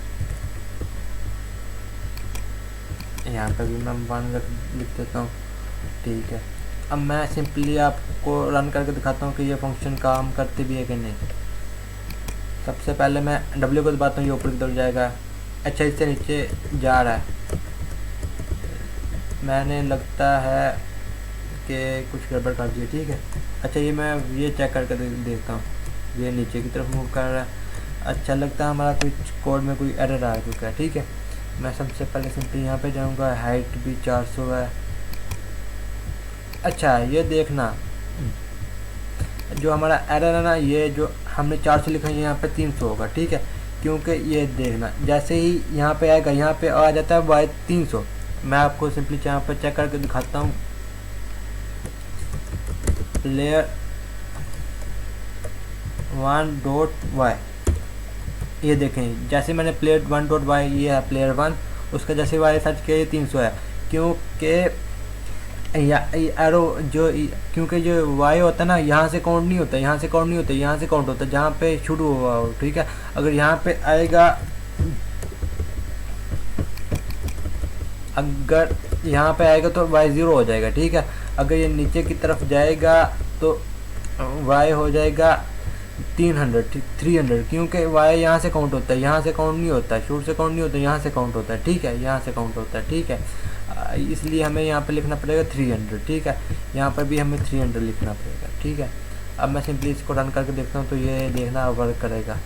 यहाँ पर भी मैं 1 लिख देता हूँ, ठीक है। अब मैं सिंपली आपको रन करके दिखाता हूँ कि ये फंक्शन काम करती भी है कि नहीं। सबसे पहले मैं W को दबाता हूँ, ये ऊपर की तरफ जाएगा। अच्छा इससे नीचे जा रहा है, मैंने लगता है कि कुछ गड़बड़ कर दी, ठीक है। अच्छा ये मैं ये चेक करके देखता हूँ, ये नीचे की तरफ मूव कर रहा है। अच्छा लगता है हमारा कुछ कोड में कोई एरर आ चुका है, ठीक है। मैं सबसे पहले सिंपली यहाँ पे जाऊँगा, हाइट भी 400 है। अच्छा ये देखना जो हमारा एरर है ना, ये जो हमने 400 लिखा है यहाँ पे 300 होगा, ठीक है। क्योंकि ये देखना जैसे ही यहाँ पे आएगा, यहाँ पे आ जाता है वाई 300। मैं आपको सिंपली यहाँ पर चेक करके दिखाता हूँ। प्लेयर 1.y, ये देखें जैसे मैंने प्लेयर 1.y, ये है प्लेयर 1, उसका जैसे वाई सर्च किया ये 300 है। क्योंकि एरो जो, क्योंकि जो वाई होता है ना, यहाँ से काउंट नहीं होता, यहाँ से काउंट नहीं होता, यहाँ से काउंट होता है जहाँ पे शुरू हुआ हो, ठीक है। अगर यहाँ पे आएगा, अगर यहाँ पे आएगा तो वाई 0 हो जाएगा, ठीक है। अगर ये नीचे की तरफ जाएगा तो वाई हो जाएगा 300, क्योंकि वाई यहाँ से काउंट होता है, यहाँ से काउंट नहीं होता है, शुरू से काउंट नहीं होता है, यहाँ से काउंट होता है, ठीक है, यहाँ से काउंट होता है, ठीक है। इसलिए हमें यहाँ पे लिखना पड़ेगा 300, ठीक है। यहाँ पर भी हमें 300 लिखना पड़ेगा, ठीक है। अब मैं सिंपली इसको रन करके देखता हूँ, तो ये देखना वर्क करेगा।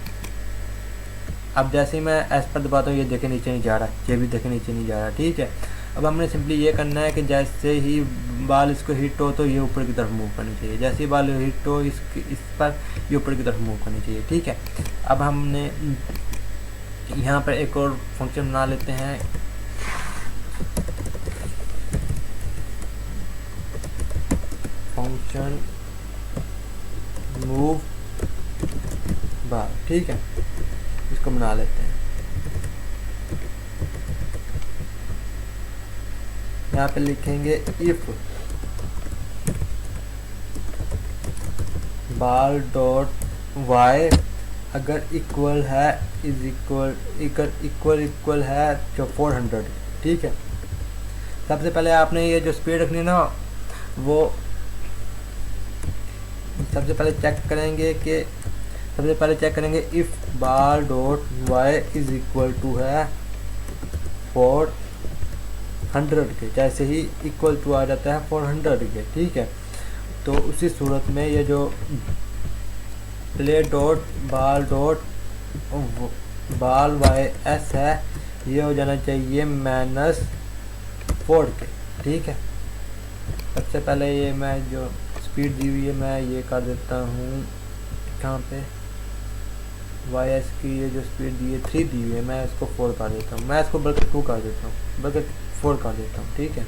अब जैसे ही मैं एस पर दबाता हूँ, ये देखे नीचे नहीं जा रहा, ये भी देखे नीचे नहीं जा रहा, ठीक है। अब हमने सिंपली ये करना है कि जैसे ही बाल इसको हिट हो तो ये ऊपर की तरफ मूव करनी चाहिए, जैसे ही बाल हिट हो इस पर ये ऊपर की तरफ मूव करनी चाहिए, ठीक है। अब हमने यहाँ पर एक और फंक्शन बना लेते हैं, फंक्शन मूव बाल, ठीक है, इसको बना लेते हैं। यहाँ पे लिखेंगे इफ बाल डॉट वाई अगर इक्वल है इज इक्वल है 400, ठीक है। सबसे पहले आपने ये जो स्पीड रखनी है ना, वो सबसे पहले चेक करेंगे if ball dot Y is equal to है 400 के, जैसे ही इक्वल टू आ जाता है 400 के, ठीक है। तो उसी सूरत में ये जो प्ले डॉट बाल वाई एस है, ये हो जाना चाहिए -4 के, ठीक है। सबसे पहले ये मैं जो स्पीड दी हुई है मैं ये कर देता हूँ, कहाँ पे वाई एस की ये जो स्पीड दी है 3 दी हुई है, मैं इसको 4 कर देता हूँ, मैं इसको बल्कि 2 कर देता हूँ, बल्कि 4 कर देता हूँ, ठीक है,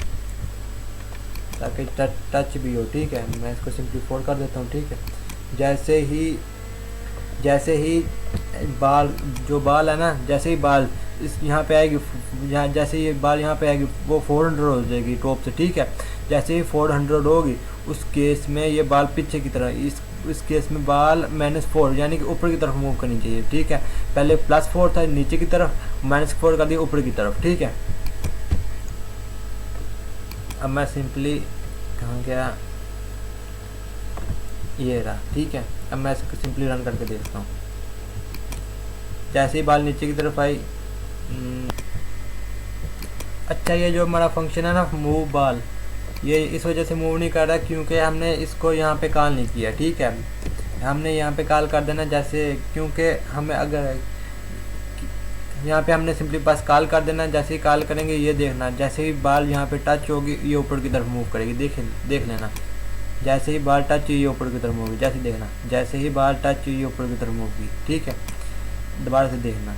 ताकि टच भी हो, ठीक है। मैं इसको सिंपली 4 कर देता हूँ, ठीक है। जैसे ही बाल जो बाल है ना, जैसे ही बाल इस यहाँ पे आएगी, जैसे ये बाल यहाँ पे आएगी वो 400 हो जाएगी टॉप से, ठीक है। जैसे ही 400 होगी उस केस में ये बाल पीछे की तरह, इस केस में बाल -4 यानी कि ऊपर की तरफ मूव करनी चाहिए, ठीक है। पहले +4 था नीचे की तरफ, -4 कर दिया ऊपर की तरफ, ठीक है। अब मैं सिंपली कहाँ गया, ये रहा, ठीक है। अब मैं इसको सिंपली रन करके देखता हूँ। जैसे ही बाल नीचे की तरफ आई, अच्छा ये जो हमारा फंक्शन है ना मूव बाल, ये इस वजह से मूव नहीं कर रहा क्योंकि हमने इसको यहाँ पे कॉल नहीं किया, ठीक है। हमने यहाँ पे कॉल कर देना, जैसे क्योंकि हमें अगर यहाँ पे हमने सिंपली बस कॉल कर देना। जैसे ही कॉल करेंगे ये देखना, जैसे ही बाल यहाँ पे टच होगी ये ऊपर की तरफ मूव करेगी, देख लेना। जैसे ही बाल टच ये ऊपर की तरफ मूव होगी, जैसे देखना, जैसे ही बाल टच ये ऊपर की तरफ मूव होगी, ठीक है। दोबारा से देखना।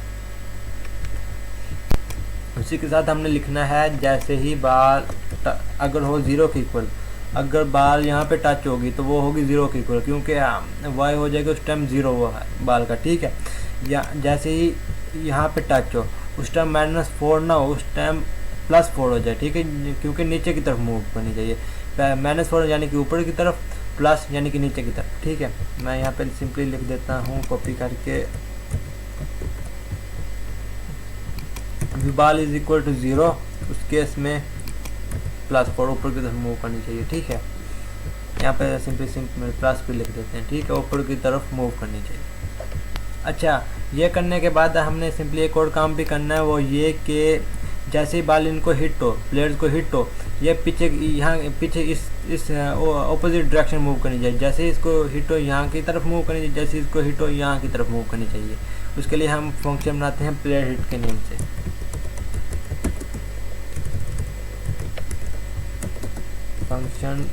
उसी के साथ हमने लिखना है जैसे ही बाल अगर हो 0 के इक्वल, अगर बाल यहाँ पे टच होगी तो वो होगी 0 के इक्वल, क्योंकि वाई हो जाएगा उस टाइम 0 हुआ है बाल का, ठीक है। या जैसे ही यहाँ पे टच हो उस टाइम -4 ना हो, उस टाइम +4 हो जाए, ठीक है, क्योंकि नीचे की तरफ मूव करनी चाहिए। -4 यानी कि ऊपर की तरफ, प्लस यानी कि नीचे की तरफ, ठीक है। मैं यहाँ पे सिंपली लिख देता हूँ कॉपी करके, बाल इज इक्वल टू 0, उस केस में +4 ऊपर की तरफ मूव करनी चाहिए, ठीक है। यहाँ पे सिंपली प्लस भी लिख देते हैं, ठीक है, ऊपर की तरफ मूव करनी चाहिए। अच्छा, ये करने के बाद हमने सिंपली एक और काम भी करना है, वो ये कि जैसे ही बाल इनको हिट हो, प्लेयर्स को हिट हो, ये पीछे यहाँ पीछे इस ऑपोजिट डायरेक्शन मूव करनी चाहिए। जैसे ही इसको हिट हो यहाँ की तरफ मूव करनी चाहिए, जैसे इसको हिट हो यहाँ की तरफ मूव करनी चाहिए। उसके लिए हम फंक्शन बनाते हैं प्लेयर हिट के नेम से। फंक्शन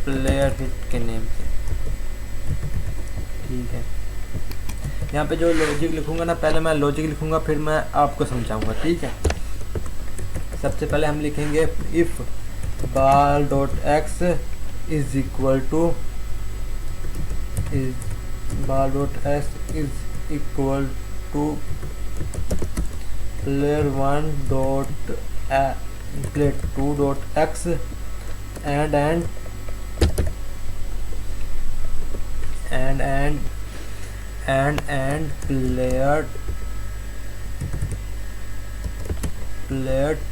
प्लेयर हिट के नेम से, ठीक है। यहाँ पे जो लॉजिक लिखूंगा ना, पहले मैं लॉजिक लिखूंगा फिर मैं आपको समझाऊंगा, ठीक है। सबसे पहले हम लिखेंगे if ball dot X is equal to ball dot X is equal to player 1 dot player 2 dot X and player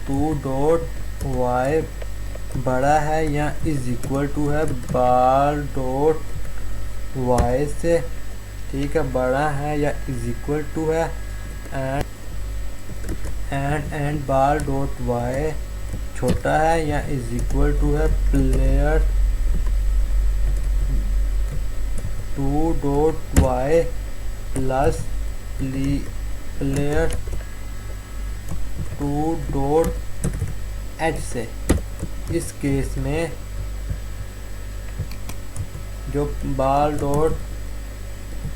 2 dot Y बड़ा है या इज इक्वल टू है बाल डॉट वाई से, ठीक है, बड़ा है या इज इक्वल टू है एंड बाल डॉट वाई छोटा है या इज इक्वल टू है player 2 dot Y plus player 2 dot H से। इस केस में जो बाल डॉट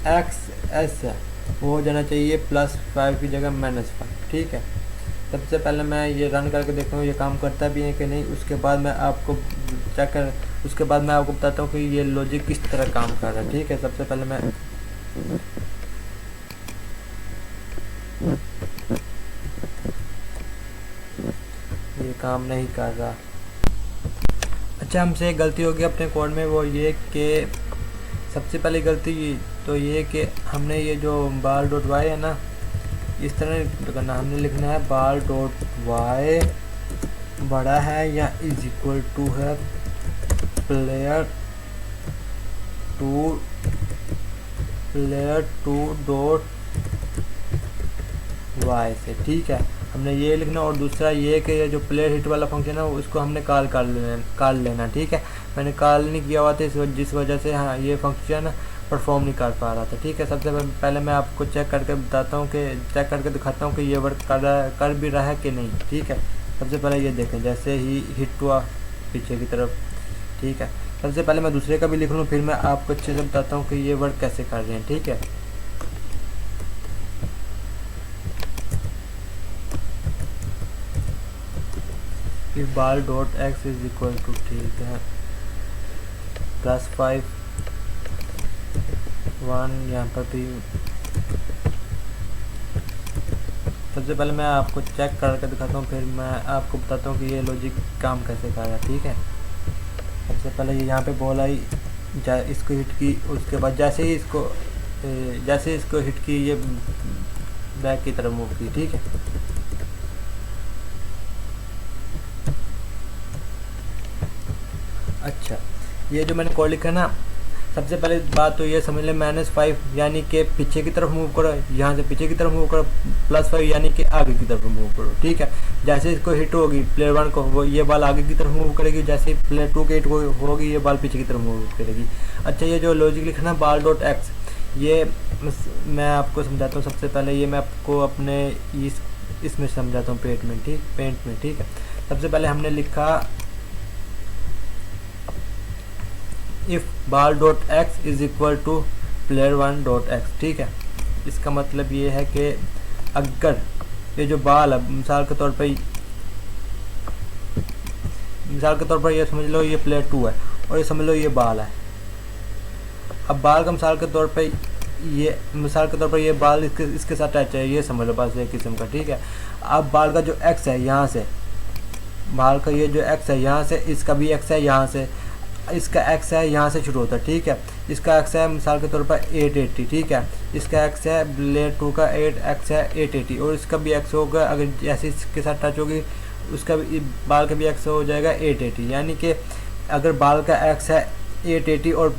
एक्स एस है वो हो जाना चाहिए +5 की जगह -5, ठीक है। सबसे पहले मैं ये रन करके देखता हूँ ये काम करता भी है कि नहीं, उसके बाद मैं आपको बताता हूँ कि ये लॉजिक किस तरह काम कर रहा है, ठीक है। सबसे पहले मैं ये काम नहीं कर रहा। अच्छा, हमसे एक गलती होगी अपने कोड में, वो ये कि सबसे पहली गलती तो ये कि हमने ये जो बाल डॉट वाई है ना, इस तरह करना, हमने लिखना है बाल डॉट वाई बड़ा है या इज इक्वल टू है प्लेयर 2 डॉट वाई से, ठीक है। हमने ये लिखना, और दूसरा ये कि ये जो प्लेयर हिट वाला फंक्शन है उसको हमने कॉल कर लेना, ठीक है। मैंने कॉल नहीं किया हुआ था जिस वजह से हाँ ये फंक्शन परफॉर्म नहीं कर पा रहा था, ठीक है। सबसे पहले मैं आपको चेक करके दिखाता हूँ कि ये वर्क कर भी रहा है कि नहीं, ठीक है। सबसे पहले ये देखें, जैसे ही हिट हुआ पीछे की तरफ, ठीक है। सबसे पहले मैं दूसरे का भी लिख लूँ, फिर मैं आपको अच्छे से बताता हूँ कि ये वर्क कैसे कर रहे हैं, ठीक है। If ball dot X is equal to, ठीक है, +5 1, यहाँ पर भी सबसे पहले मैं आपको चेक करके दिखाता हूँ, फिर मैं आपको बताता हूँ कि ये लॉजिक काम कैसे कर रहा है, ठीक है। सबसे पहले ये यहाँ पे बॉल आई, इसको हिट की, उसके बाद जैसे ही इसको हिट की ये बैक की तरफ मूव की, ठीक है। अच्छा, ये जो मैंने कोड लिखा ना, सबसे पहले बात तो ये समझ लें, -5 यानी कि पीछे की तरफ मूव करो, यहाँ से पीछे की तरफ मूव करो, +5 यानी कि आगे की तरफ मूव करो, ठीक है। जैसे इसको हिट होगी प्लेयर 1 को, वो ये बॉल आगे की तरफ मूव करेगी, जैसे प्लेयर 2 के हिट होगी ये बॉल पीछे की तरफ मूव करेगी। अच्छा, ये जो लॉजिक लिखना बाल डॉट एक्स, ये मैं आपको समझाता हूँ। सबसे पहले ये मैं आपको अपने इसमें समझाता हूँ, पेंट में, ठीक है। सबसे पहले हमने लिखा if ball dot X is equal to player 1 dot X, ठीक है। इसका मतलब ये है कि अगर ये जो बाल है, मिसाल के तौर पे मिसाल के तौर पर ये समझ लो ये प्लेयर 2 है और ये समझ लो ये बाल है। अब बाल का मिसाल के तौर पे ये बाल इसके साथ अटैच है, ये समझ लो बस एक किस्म का, ठीक है। अब बाल का जो एक्स है यहाँ से, बाल का ये जो एक्स है यहाँ से, इसका भी एक्स है यहाँ से, इसका एक्स है यहाँ से शुरू होता है, ठीक है। इसका एक्स है मिसाल के तौर पर 880, ठीक है। इसका एक्स है प्लेयर 2 का 8 एक्स है 880 और इसका भी एक्स होगा, अगर जैसे इसके साथ टच होगी उसका भी बाल का भी एक्स हो जाएगा 880। यानी कि अगर बाल का एक्स है 880 और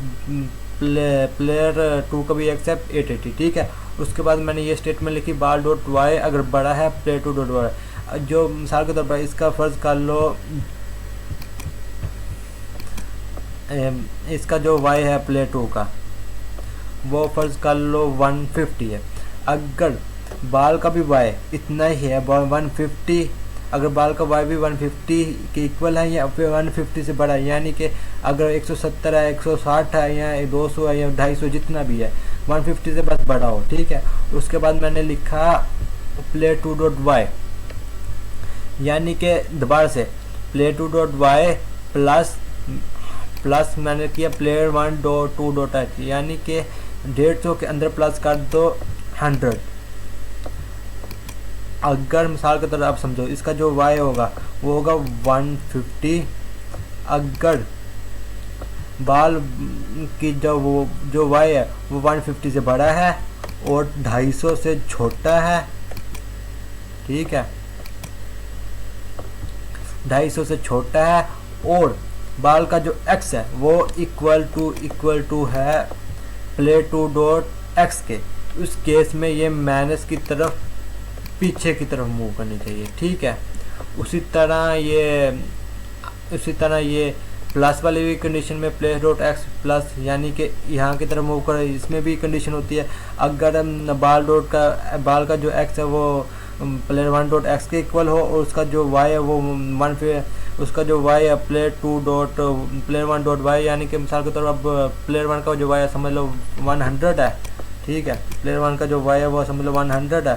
प्लेयर 2 का भी एक्स है 880, ठीक है। उसके बाद मैंने ये स्टेटमेंट लिखी बाल डॉट वाई अगर बड़ा है प्लेयर 2 डॉट वाई। जो मिसाल के तौर पर इसका फ़र्ज़ कर लो, इसका जो y है प्लेयर 2 का वो फ़र्ज़ कर लो 150 है। अगर बाल का भी y इतना ही है 150, अगर बाल का y भी 150 के इक्वल है या फिर 150 से बड़ा है, यानी कि अगर 170 है 160 है या 200 है या 250 जितना भी है 150 से बस बड़ा हो, ठीक है। उसके बाद मैंने लिखा प्लेयर 2 डॉट वाई, यानी कि दोबारा से प्लेयर 2 डॉट वाई प्लस मैंने किया प्लेयर 1 डॉट 2 डॉट एच, यानी कि 150 के अंदर प्लस कर दो 100। अगर मिसाल के तौर आप समझो इसका जो y होगा वो होगा 150। अगर बाल की जो y है वो 150 से बड़ा है और 250 से छोटा है, ठीक है, 250 से छोटा है, और बाल का जो x है वो इक्वल टू है प्लेयर 2 डॉट एक्स के, उस केस में ये माइनस की तरफ पीछे की तरफ मूव करनी चाहिए, ठीक है। उसी तरह ये प्लस वाली भी कंडीशन में प्लेयर डॉट एक्स प्लस, यानी कि यहाँ की तरफ मूव कर, इसमें भी कंडीशन होती है अगर बाल का जो एक्स है वो प्लेयर 1 डॉट एक्स के इक्वल हो और उसका जो y है वो उसका जो y है प्लेयर 1 डॉट वाई, यानी कि मिसाल के तौर पर प्लेयर 1 का जो y है समझ लो 100 है, ठीक है। प्लेयर 1 का जो y है वो समझ लो 100 है।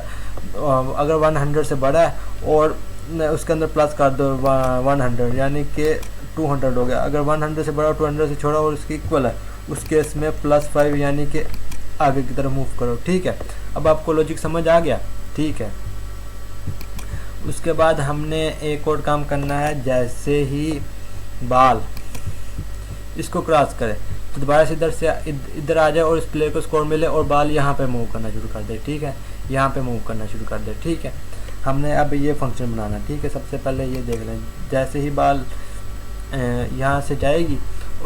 अगर 100 से बड़ा है और उसके अंदर प्लस कर दो 100, यानी कि 200 हो गया। अगर 100 से बड़ा 200 से छोटा और उसके इक्वल है उस केस में +5, यानी कि आगे की तरफ मूव करो, ठीक है। अब आपको लॉजिक समझ आ गया, ठीक है। उसके बाद हमने एक और काम करना है, जैसे ही बाल इसको क्रॉस करे तो दोबारा से इधर आ जाए और इस प्लेयर को स्कोर मिले और बाल यहाँ पे मूव करना शुरू कर दे, ठीक है, यहाँ पे मूव करना शुरू कर दे, ठीक है। हमने अब ये फंक्शन बनाना, ठीक है। सबसे पहले ये देख लें, जैसे ही बाल यहाँ से जाएगी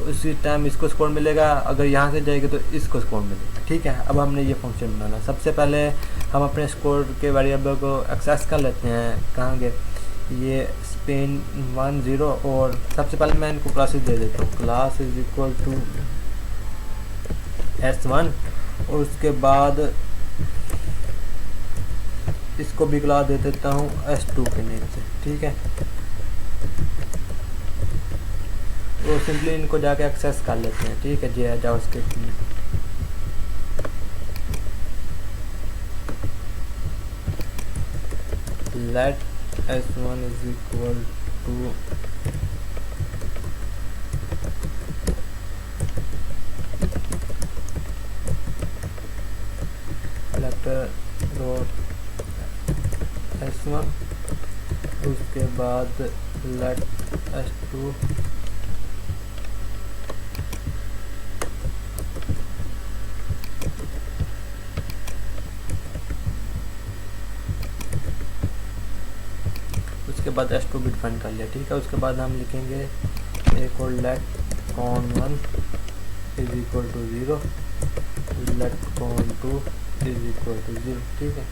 उसी टाइम इसको स्कोर मिलेगा, अगर यहाँ से जाएगी तो इसको स्कोर मिलेगा, ठीक है। अब हमने ये फंक्शन बनाना, सबसे पहले हम अपने स्कोर के वेरिएबल को एक्सेस कर लेते हैं, कहाँ गए ये स्पेन 10, और सबसे पहले मैं इनको क्लासेस दे देता हूँ, class is equal to S1, और उसके बाद इसको भी क्लास दे देता हूँ S2 के नेम से, ठीक है। तो सिंपली इनको जाके एक्सेस कर लेते हैं, ठीक है जी, जावास्क्रिप्ट में। Let S1 is equal to letter dot S1, उसके बाद लेट S2 उसके बाद S2 भी डिफाइन कर लिया, ठीक है। उसके बाद हम लिखेंगे एक और let con1 is equal to 0, let con2 is equal to 0, ठीक है।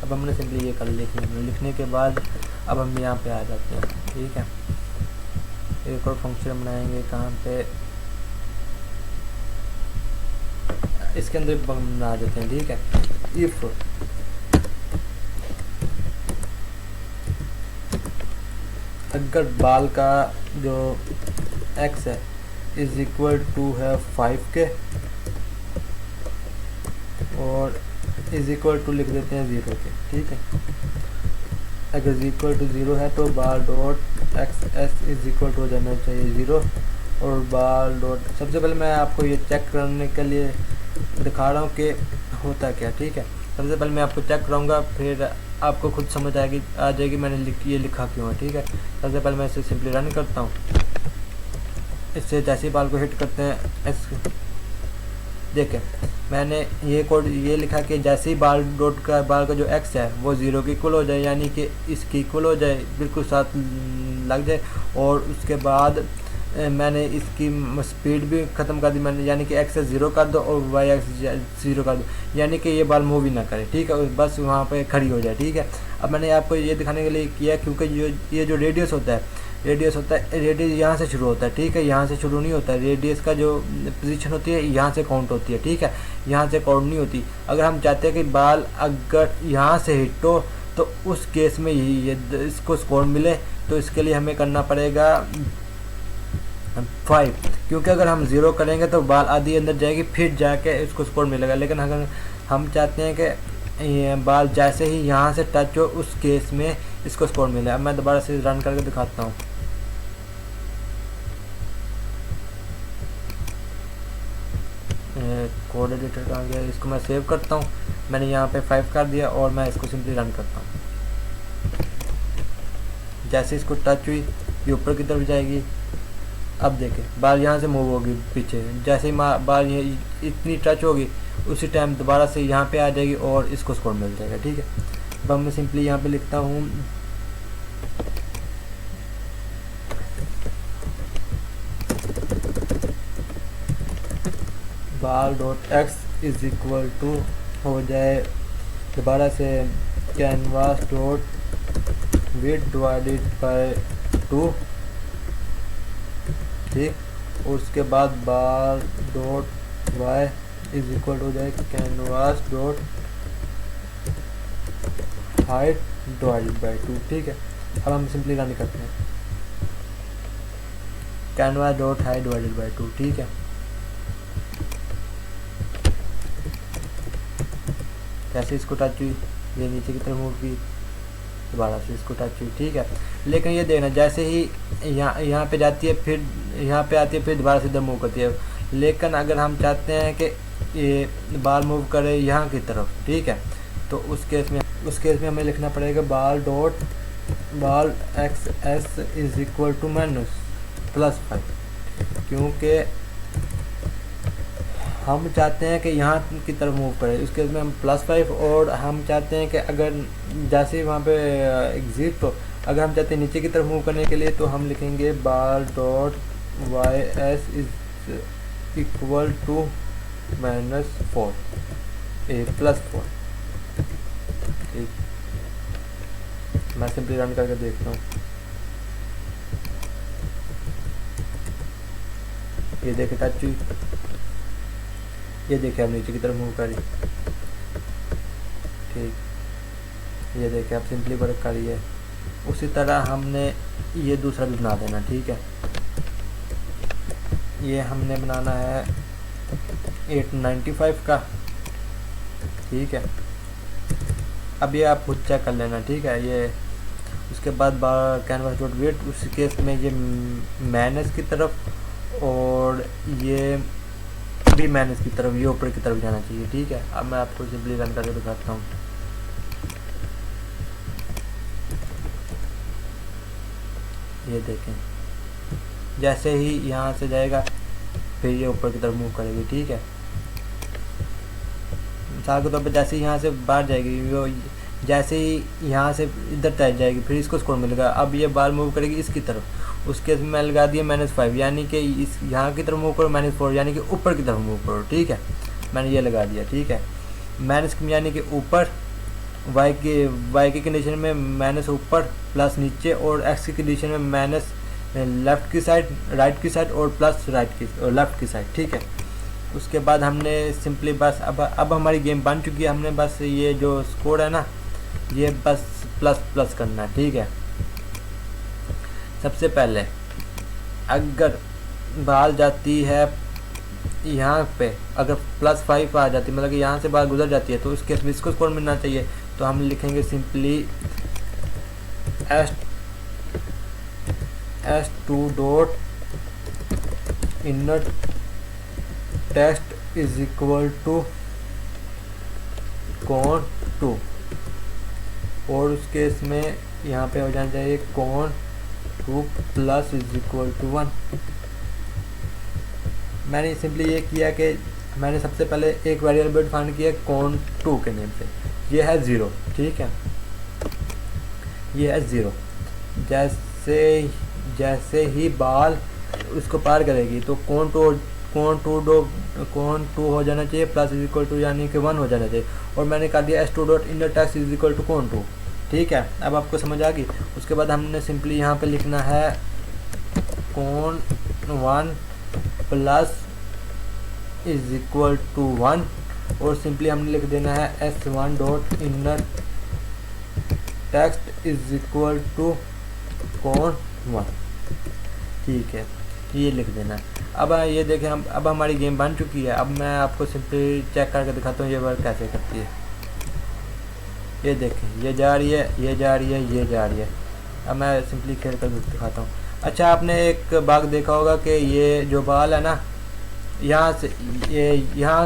अब हमने सिंपली ये कर लिखने के बाद अब हम यहाँ पे आ जाते हैं, ठीक है। एक और फंक्शन बनाएंगे, कहाँ पे इसके अंदर बना देते हैं, ठीक है। इफ अगर बाल का जो x है इज इक्वल टू है 5 के और इज इक्वल टू लिख देते हैं 0 के, ठीक है। अगर इक्वल टू 0 है तो ball dot x S is equal to हो जाना चाहिए 0 और बाल डॉट। सबसे पहले मैं आपको ये चेक करने के लिए दिखा रहा हूँ कि होता क्या। ठीक है, सबसे पहले मैं आपको चेक कराऊंगा, फिर आपको खुद समझ आ जाएगी मैंने ये लिखा क्यों है। ठीक है, सबसे पहले मैं इसे सिंपली रन करता हूँ। इससे जैसे ही बाल को हिट करते हैं देखें मैंने ये कोड ये लिखा कि जैसे ही बाल का जो एक्स है वो 0 की इक्वल हो जाए, यानी कि इसकी इक्वल हो जाए, बिल्कुल साथ लग जाए। और उसके बाद मैंने इसकी स्पीड भी ख़त्म कर दी मैंने, यानी कि एक्स 0 कर दो और वाई एक्स 0 कर दो, यानी कि ये बाल मूव ही ना करे। ठीक है, बस वहाँ पे खड़ी हो जाए। ठीक है, अब मैंने आपको ये दिखाने के लिए किया क्योंकि ये जो रेडियस होता है रेडियस यहाँ से शुरू होता है। ठीक है, यहाँ से शुरू नहीं होता है। रेडियस का जो पोजीशन होती है यहाँ से काउंट होती है। ठीक है, यहाँ से काउंट नहीं होती। अगर हम चाहते हैं कि बाल अगर यहाँ से हिट हो तो उस केस में इसको स्कोर मिले, तो इसके लिए हमें करना पड़ेगा 5, क्योंकि अगर हम 0 करेंगे तो बाल आधी अंदर जाएगी, फिर जाके इसको स्कोर मिलेगा। लेकिन अगर हम चाहते हैं कि ये बाल जैसे ही यहाँ से टच हो उस केस में इसको स्कोर मिले। अब मैं दोबारा से रन करके दिखाता हूँ। कोड एडिटर आ गया, इसको मैं सेव करता हूँ। मैंने यहाँ पे 5 कर दिया और मैं इसको सिंपली रन करता हूँ। जैसे इसको टच हुई ये ऊपर की तरफ जाएगी। अब देखें बाल यहाँ से मूव होगी पीछे, जैसे ही बाल ये इतनी टच होगी उसी टाइम दोबारा से यहाँ पे आ जाएगी और इसको स्कोर मिल जाएगा। ठीक है, अब मैं सिंपली यहाँ पे लिखता हूँ ball dot X is equal to हो जाए दोबारा से canvas dot width divided by 2। ठीक, और उसके बाद ball dot Y is equal to हो जाए canvas dot height divided by 2। ठीक है, अब हम सिंपली रन करते हैं canvas dot height divided by 2। ठीक है, जैसे इसको टच हुई ये नीचे की तरफ मूव की, दोबारा से इसको टच हुई। ठीक है, लेकिन ये देखना जैसे ही यहाँ पे जाती है फिर यहाँ पे आती है फिर दोबारा से इधर मूव करती है। लेकिन अगर हम चाहते हैं कि ये बाल मूव करे यहाँ की तरफ, ठीक है, तो उस केस में हमें लिखना पड़ेगा ball dot ball X S is equal to -+5, क्योंकि हम चाहते हैं कि यहाँ की तरफ मूव करे। इस केस में हम +5, और हम चाहते हैं कि अगर जैसे वहाँ पे एग्जिट, तो अगर हम चाहते हैं नीचे की तरफ मूव करने के लिए तो हम लिखेंगे ball dot Y S is equal to -4 +4। ठीक, मैं सिंपली रन करके देखता हूँ। ये देखे टच हुई, ये देखिए अब नीचे की तरफ मूव करी। ठीक, ये देखिए अब सिंपली वर्क करी है। उसी तरह हमने ये दूसरा भी बना देना। ठीक है, ये हमने बनाना है 895 का। ठीक है, अब ये आप खुद चेक कर लेना। ठीक है, ये उसके बाद कैनवास डॉट वेट, उस केस में ये माइनस की तरफ और ये भी माइनस की तरफ, ये ऊपर की तरफ जाना चाहिए। ठीक है, अब मैं आपको सिंपली रन करके दिखाता हूँ। ये देखें जैसे ही यहाँ से जाएगा फिर ये ऊपर की तरफ मूव करेगी। ठीक है, मिसाल के तौर पर जैसे ही यहाँ से बाहर जाएगी वो जैसे ही यहाँ से इधर टच जाएगी फिर इसको स्कोर मिलेगा। अब ये बाल मूव करेगी इसकी तरफ, उसके मैं लगा दिया -5, यानी कि इस यहाँ की तरफ मूव करो -4, यानी कि ऊपर की तरफ मूव करो। ठीक है, मैंने ये लगा दिया। ठीक है, माइनस यानी कि ऊपर, वाई की कंडीशन में माइनस ऊपर प्लस नीचे, और एक्स की कंडीशन में माइनस लेफ़्ट की साइड, राइट की साइड और प्लस लेफ़्ट की साइड। ठीक है, उसके बाद हमने सिंपली बस अब हमारी गेम बन चुकी है। हमने बस ये जो स्कोर है ना ये बस प्लस करना है। ठीक है, सबसे पहले अगर बाल जाती है यहाँ पे, अगर +5 आ जाती है, मतलब कि यहाँ से बाल गुजर जाती है, तो उस केस में इसको स्कोर मिलना चाहिए। तो हम लिखेंगे simply s2 dot inner text is equal to con2 और उस केस में यहाँ पे हो जाना चाहिए con2 plus is equal to 1। मैंने सिंपली ये किया कि मैंने सबसे पहले एक वेरिएबल डिफाइन किया con2 के नेम से, ये है 0, ठीक है, ये है 0। जैसे ही बाल उसको पार करेगी तो con2 हो जाना चाहिए प्लस इज इक्वल टू यानी कि 1 हो जाना चाहिए, और मैंने कर दिया s2 dot inner text is equal to con2, ठीक है। अब आपको समझ आ गई। उसके बाद हमने सिंपली यहाँ पे लिखना है con1 plus is equal to 1 और सिंपली हमने लिख देना है s1 dot inner text is equal to con1, ठीक है, ये लिख देना। अब ये देखें अब हमारी गेम बन चुकी है। अब मैं आपको सिंपली चेक करके दिखाता हूँ ये वर्क कैसे करती है। ये देखें, ये जा रही है, ये जा रही है, ये जा रही है। अब मैं सिंपली खेल कर दिखाता हूँ। अच्छा, आपने एक बाग देखा होगा कि ये जो बाल है ना, यहाँ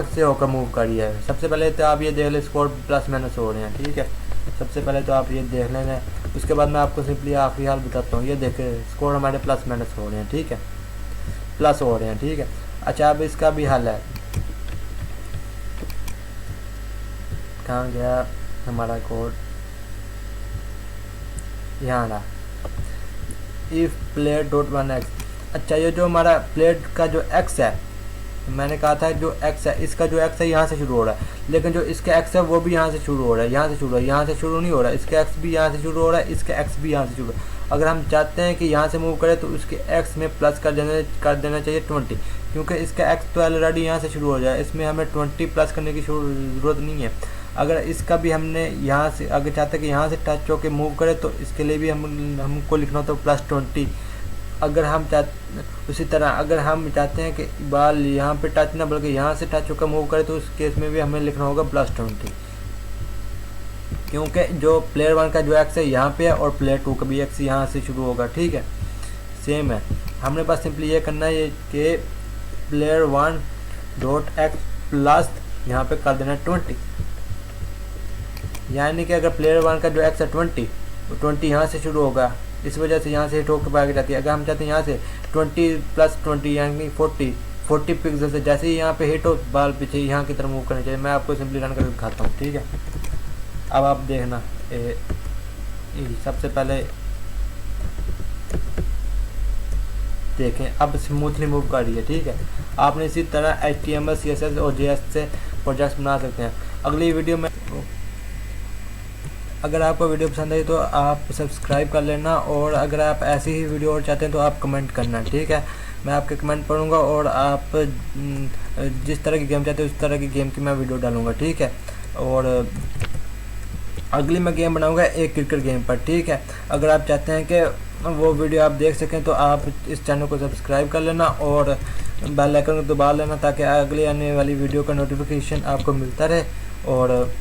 से होकर मूव करी है। सबसे पहले तो आप ये देख लें स्कोर प्लस माइनस हो रहे हैं, ठीक है। सबसे पहले तो आप ये देख लेना। उसके बाद मैं आपको सिंपली आखिरी हाल बताता हूँ। ये देखें स्कोर हमारे प्लस माइनस हो रहे हैं, ठीक है, प्लस हो रहे हैं, ठीक है। अच्छा, अब इसका भी हल है। कहाँ गया हमारा कोड? यहाँ रहा, इफ प्लेयर डॉट 1x। अच्छा, ये जो हमारा प्लेयर का जो x है, मैंने कहा था जो x है, इसका जो x है यहाँ से शुरू हो रहा है, लेकिन जो इसका x है वो भी यहाँ से शुरू हो रहा है, यहाँ से शुरू है, यहाँ से शुरू नहीं हो रहा है। इसका x भी यहाँ से शुरू हो रहा है, इसका x भी यहाँ से शुरू है। अगर हम चाहते हैं कि यहाँ से मूव करें तो उसके x में प्लस कर देना चाहिए 20, क्योंकि इसका x तो ऑलरेडी यहाँ से शुरू हो जाए, इसमें हमें 20 प्लस करने की ज़रूरत नहीं है। अगर इसका भी हमने यहाँ से अगर चाहते हैं कि यहाँ से टच होकर मूव करें तो इसके लिए भी हमको लिखना होता है +20। अगर हम उसी तरह अगर हम चाहते हैं कि बाल यहाँ पे टच ना बल्कि यहाँ से टच होकर मूव करे तो उस केस में भी हमें लिखना होगा +20, क्योंकि जो प्लेयर 1 का जो x है यहाँ पे है और प्लेयर 2 का भी x यहाँ से शुरू होगा, ठीक है, सेम है। हमने बस सिंपली ये करना है कि प्लेयर 1 डॉट x प्लस यहाँ पे कर देना 20, यानी कि अगर प्लेयर 1 का जो x है 20 तो 20 यहाँ से शुरू होगा, इस वजह से यहाँ से हिट होकर भाग जाती है। अगर हम चाहते हैं यहाँ से 20 प्लस 20 यानी 40 पिक्सल से जैसे ही यहाँ पे हिट हो बाल पीछे यहाँ की तरफ मूव करना चाहिए। मैं आपको सिंपली रन करके दिखाता हूँ, ठीक है। अब आप देखना, सबसे पहले देखें अब स्मूथली मूव कर रही है, ठीक है। आपने इसी तरह HTML CSS और JS से प्रोजेक्ट्स बना सकते हैं। अगली वीडियो में अगर आपको वीडियो पसंद आई तो आप सब्सक्राइब कर लेना, और अगर आप ऐसी ही वीडियो और चाहते हैं तो आप कमेंट करना, ठीक है। मैं आपके कमेंट पढ़ूंगा और आप जिस तरह की गेम चाहते हैं उस तरह की गेम की मैं वीडियो डालूंगा, ठीक है। और अगली मैं गेम बनाऊंगा एक क्रिकेट गेम पर, ठीक है। अगर आप चाहते हैं कि वो वीडियो आप देख सकें तो आप इस चैनल को सब्सक्राइब कर लेना और बेल आइकन को दबा लेना ताकि अगली आने वाली वीडियो का नोटिफिकेशन आपको मिलता रहे। और